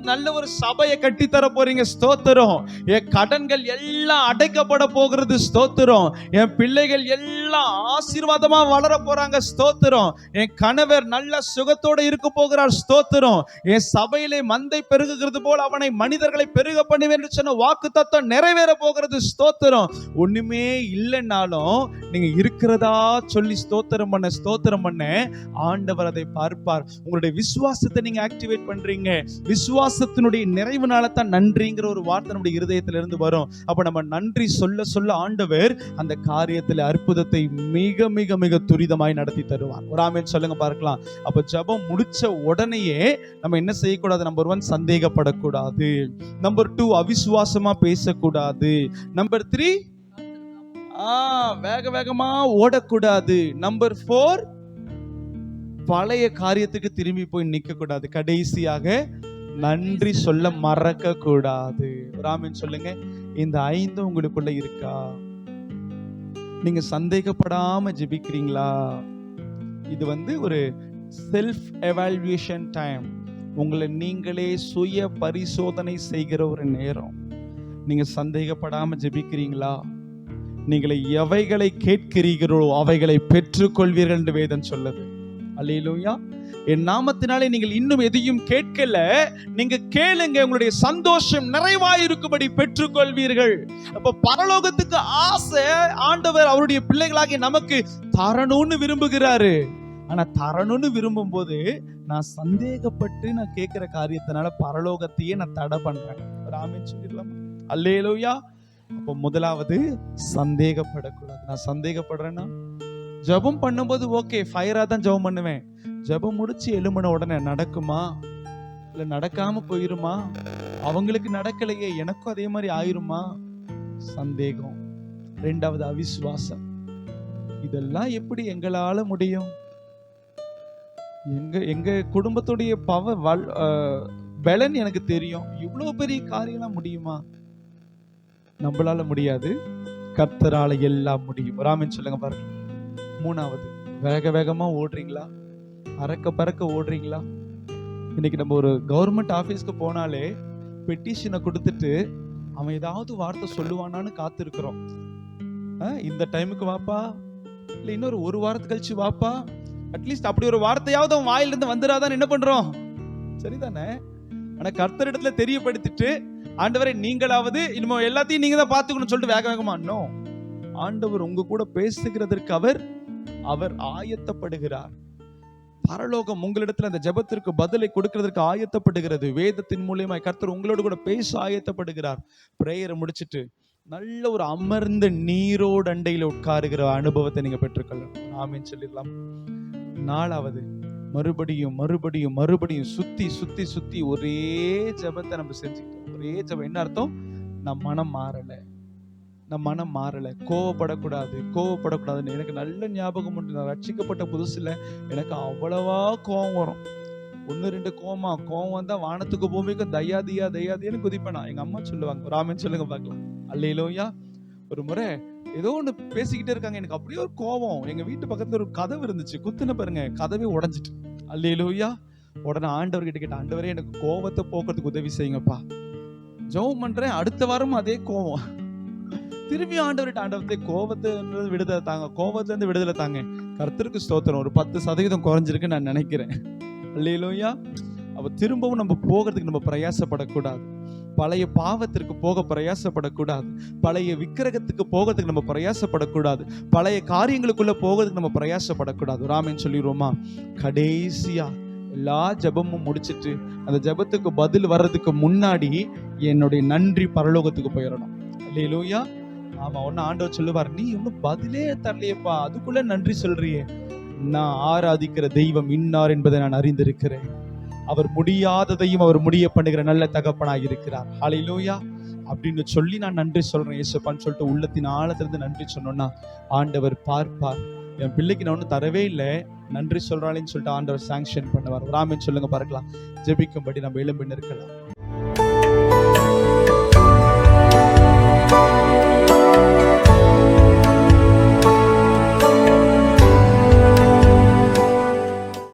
நல்ல ஒரு சபையை கட்டி தர போறீங்க, ஸ்தோத்திரம். என் கடன்கள் எல்லாம் அடைக்கப்பட போகிறது, ஸ்தோத்திரம். என் பிள்ளைகள் எல்லாம் ஆசீர்வாதமா வளர போறாங்க, ஸ்தோத்திரம். என் கணவர் நல்ல சுகத்தோட இருக்க போகிறார், ஸ்தோத்திரம். என் சபையிலே மந்தை பெருகுகிறது போல் அவனை மனிதர்களை பெருக பண்ணுவேன் என்று சொன்ன வாக்கு தத்துவம் நிறைவேற போகிறது, ஸ்தோத்திரம். ஒண்ணுமே இல்லைன்னாலும் நீங்க இருக்கிறதா சொல்லி ஸ்தோத்திரம் பண்ண ஆண்டவர் அதை பார்ப்பார். உங்களுடைய விசுவாசத்தை நீங்க ஆக்டிவேட் பண்றீங்க. விசுவாசத்தினுடைய நிறைவுனால தான் நன்றிங்கிற ஒரு வார்த்தை நம்முடைய இருதயத்துல இருந்து வரும். அப்ப நம்ம நன்றி சொல்ல சொல்ல ஆண்டவர் அந்த காரியத்துல அற்புதத்தை மிக மிக மிக துரிதமாய் நடத்தி தருவார். ஒரு ஆமென் சொல்லுங்க பார்க்கலாம். அப்ப ஜெபம் முடிச்ச உடனேயே நம்ம என்ன செய்யக்கூடாது? நம்பர் 1 சந்தேகப்படக்கூடாது. நம்பர் 2 அவிசுவாசமா பேசக்கூடாது. நம்பர் 3 வேக வேகமா ஓடக்கூடாது. நம்பர் 4, பழைய காரியத்துக்கு திரும்பி போய் நிக்க கூடாது. கடைசியாக நன்றி சொல்ல மறக்க கூடாது. ராமன் சொல்லுங்க, இந்த 5 உங்களுக்குள்ள இருக்கா? நீங்க சந்தேகப்படாம ஜெபிக்கிறீங்களா? இது ஒரு செல்ஃப் எவாலுவேஷன் டைம். உங்களை நீங்களே சுய பரிசோதனை செய்கிற ஒரு நேரம். நீங்க சந்தேகப்படாம ஜெபிக்கிறீங்களா? நீங்களை எவைகளை கேட்கிறீர்களோ அவைகளை பெற்றுக்கொள்வீர்கள் என்று வேதம் சொல்லுது. அல்லேலூயா. என் நாமத்தினாலே நீங்கள் இன்னும் எதையும் கேட்கல, நீங்க கேளுங்க, உங்களுடைய சந்தோஷம் நிறைவாயிருக்கும்படி பெற்றுக்கொள்வீர்கள். அப்ப பரலோகத்துக்கு ஆசை ஆண்டவர் அவருடைய பிள்ளைகளாகிய நமக்கு தரணும்னு விரும்புகிறாரு. ஆனா தரணும்னு விரும்பும் போது நான் சந்தேகப்பட்டு நான் கேட்கிற காரியத்தினால பரலோகத்தையே நான் தடை பண்றேன். ஆமென் சொல்லிடலாம். அல்லேலூயா. அப்ப முதலாவது சந்தேகப்படக்கூடாது. நான் சந்தேகப்படுறேன்னா ஜெபம் பண்ணும்போது ஓகே, ஃபயரா தான் ஜெபம் பண்ணுவேன். ஜெபம் முடிச்சு எழும்பின உடனே நடக்குமா இல்ல நடக்காம போயிருமா? அவங்களுக்கு நடக்கலையே, எனக்கும் அதே மாதிரி ஆயிருமா? சந்தேகம். 2வது அவிசுவாசம். இதெல்லாம் எப்படி எங்களால முடியும்? எங்க குடும்பத்துடைய பலன் எனக்கு தெரியும். இவ்வளவு பெரிய காரியம்லாம் முடியுமா? நம்மளால முடியாது, கர்த்தரால எல்லாம் முடியும். ராமன் சொல்லுங்க பாருங்க. 3வது, வேக வேகமா ஓடுறீங்களா? அறக்க பறக்க ஓடுறீங்களா? இன்னைக்கு நம்ம ஒரு கவர்மெண்ட் ஆபீஸ்க்கு போனாலே பெட்டிஷனை கொடுத்துட்டு அவன் ஏதாவது வார்த்தை சொல்லுவானான்னு காத்திருக்கிறோம். இந்த டைமுக்கு வாப்பா, இல்ல இன்னொரு 1 வாரத்துக்கு கழிச்சு வாப்பா, அட்லீஸ்ட் அப்படி ஒரு வார்த்தையாவது அவன் வாயிலிருந்து வந்துடாதான் என்ன பண்றோம்? சரிதானே? ஆனா கர்த்தரிடத்துல தெரியப்படுத்திட்டு, ஆண்டவரே நீங்களாவது இனிமே எல்லாத்தையும் நீங்க தான் பாத்துக்கணும்னு சொல்லிட்டு வேக வேகமா இன்னும் ஆண்டவர் உங்க கூட பேசுகிறதற்கு அவர் ஆயத்தப்படுகிறார். பரலோகம் உங்களிடத்துல அந்த ஜெபத்திற்கு பதிலை கொடுக்கிறதுக்கு ஆயத்தப்படுகிறது. வேதத்தின் மூலமா கர்த்தர் உங்களோடு கூட பேச ஆயத்தப்படுகிறார். பிரேயரை முடிச்சிட்டு நல்ல ஒரு அமர்ந்த நீரோடு அண்டையில உட்காருகிற அனுபவத்தை நீங்க பெற்றுக்கொள்ளணும். ஆமென் சொல்லிடலாம். 4வது, மறுபடியும் மறுபடியும் மறுபடியும் சுத்தி சுத்தி சுத்தி ஒரே ஜெபத்தை நம்ம செஞ்சுக்கிட்டோம். ஒரே ஜெபம். என்ன அர்த்தம்? நம் மனம் மாறல. கோவப்படக்கூடாதுன்னு எனக்கு நல்ல ஞாபகம் உண்டு. நான் ரட்சிக்கப்பட்ட புதுசுல எனக்கு அவ்வளவா கோவம் வரும். 1-2 கோவம் வந்தா வானத்துக்கு பூமிக்கும் தயாதியான்னு குதிப்பேனா. எங்க அம்மா சொல்லுவாங்க. ராமன் சொல்லுங்க பார்க்கலாம். அல்லேலூயா. ஒரு முறை ஏதோ ஒண்ணு பேசிக்கிட்டே இருக்காங்க, எனக்கு அப்படியே ஒரு கோவம். எங்க வீட்டு பக்கத்துல ஒரு கதவு இருந்துச்சு, குத்துன பாருங்க, கதவே உடைஞ்சிட்டு. அல்லேலூயா. உடனே ஆண்டவர்கிட்ட கேட்டேன், ஆண்டவரே எனக்கு கோவத்தை போக்குறதுக்கு உதவி செய்யுங்கப்பா. ஜெபம் பண்றேன், அடுத்த வாரம் அதே கோவம். திரும்பி ஆண்டவர்கிட்ட, கோவத்தை விடுதலை தாங்க, கோவத்துல இருந்து விடுதலை தாங்க. கர்த்தருக்கு ஸ்தோத்திரம், ஒரு 10% குறைஞ்சிருக்கு நான் நினைக்கிறேன். அல்லேலூயா. அப்ப திரும்பவும் நம்ம போகிறதுக்கு நம்ம பிரயாசப்படக்கூடாது. பழைய பாவத்திற்கு போக பிரயாசப்படக்கூடாது. பழைய விக்கிரகத்துக்கு போகிறதுக்கு நம்ம பிரயாசப்படக்கூடாது. பழைய காரியங்களுக்குள்ள போகிறதுக்கு நம்ம பிரயாசப்படக்கூடாது. ராமன் சொல்லிடுவோமா? கடைசியா எல்லா ஜெபமும் முடிச்சிட்டு அந்த ஜெபத்துக்கு பதில் வர்றதுக்கு முன்னாடி என்னுடைய நன்றி பரலோகத்துக்கு போயிடணும். அல்லேலூயா. ஆமா, ஒன்னு ஆண்டவர் சொல்லுவார், நீ இன்னும் பதிலே தரலையப்பா, அதுக்குள்ள நன்றி சொல்றியே. நான் ஆராதிக்கிற தெய்வம் இன்னார் என்பதை நான் அறிந்திருக்கிறேன். அவர் முடியாததையும் அவர் முடிய பண்ணுகிற நல்ல தகப்பனாய் இருக்கிறார். ஹல்லேலூயா. அப்படின்னு சொல்லி நான் நன்றி சொல்றேன் இயேசுப்பான்னு சொல்லிட்டு உள்ளத்தின் ஆழத்திலிருந்து நன்றி சொன்னோம்னா ஆண்டவர் பார்ப்பார். என் பிள்ளைக்கு நான் ஒன்றும் தரவே இல்லை, நன்றி சொல்றாளேன்னு சொல்லிட்டு ஆண்டவர் சாங்ஷன் பண்ணுவார். ராமன் சொல்லுங்க பார்க்கலாம். ஜெபிக்கும்படி நம்ம எழும்பி நிற்கலாம்.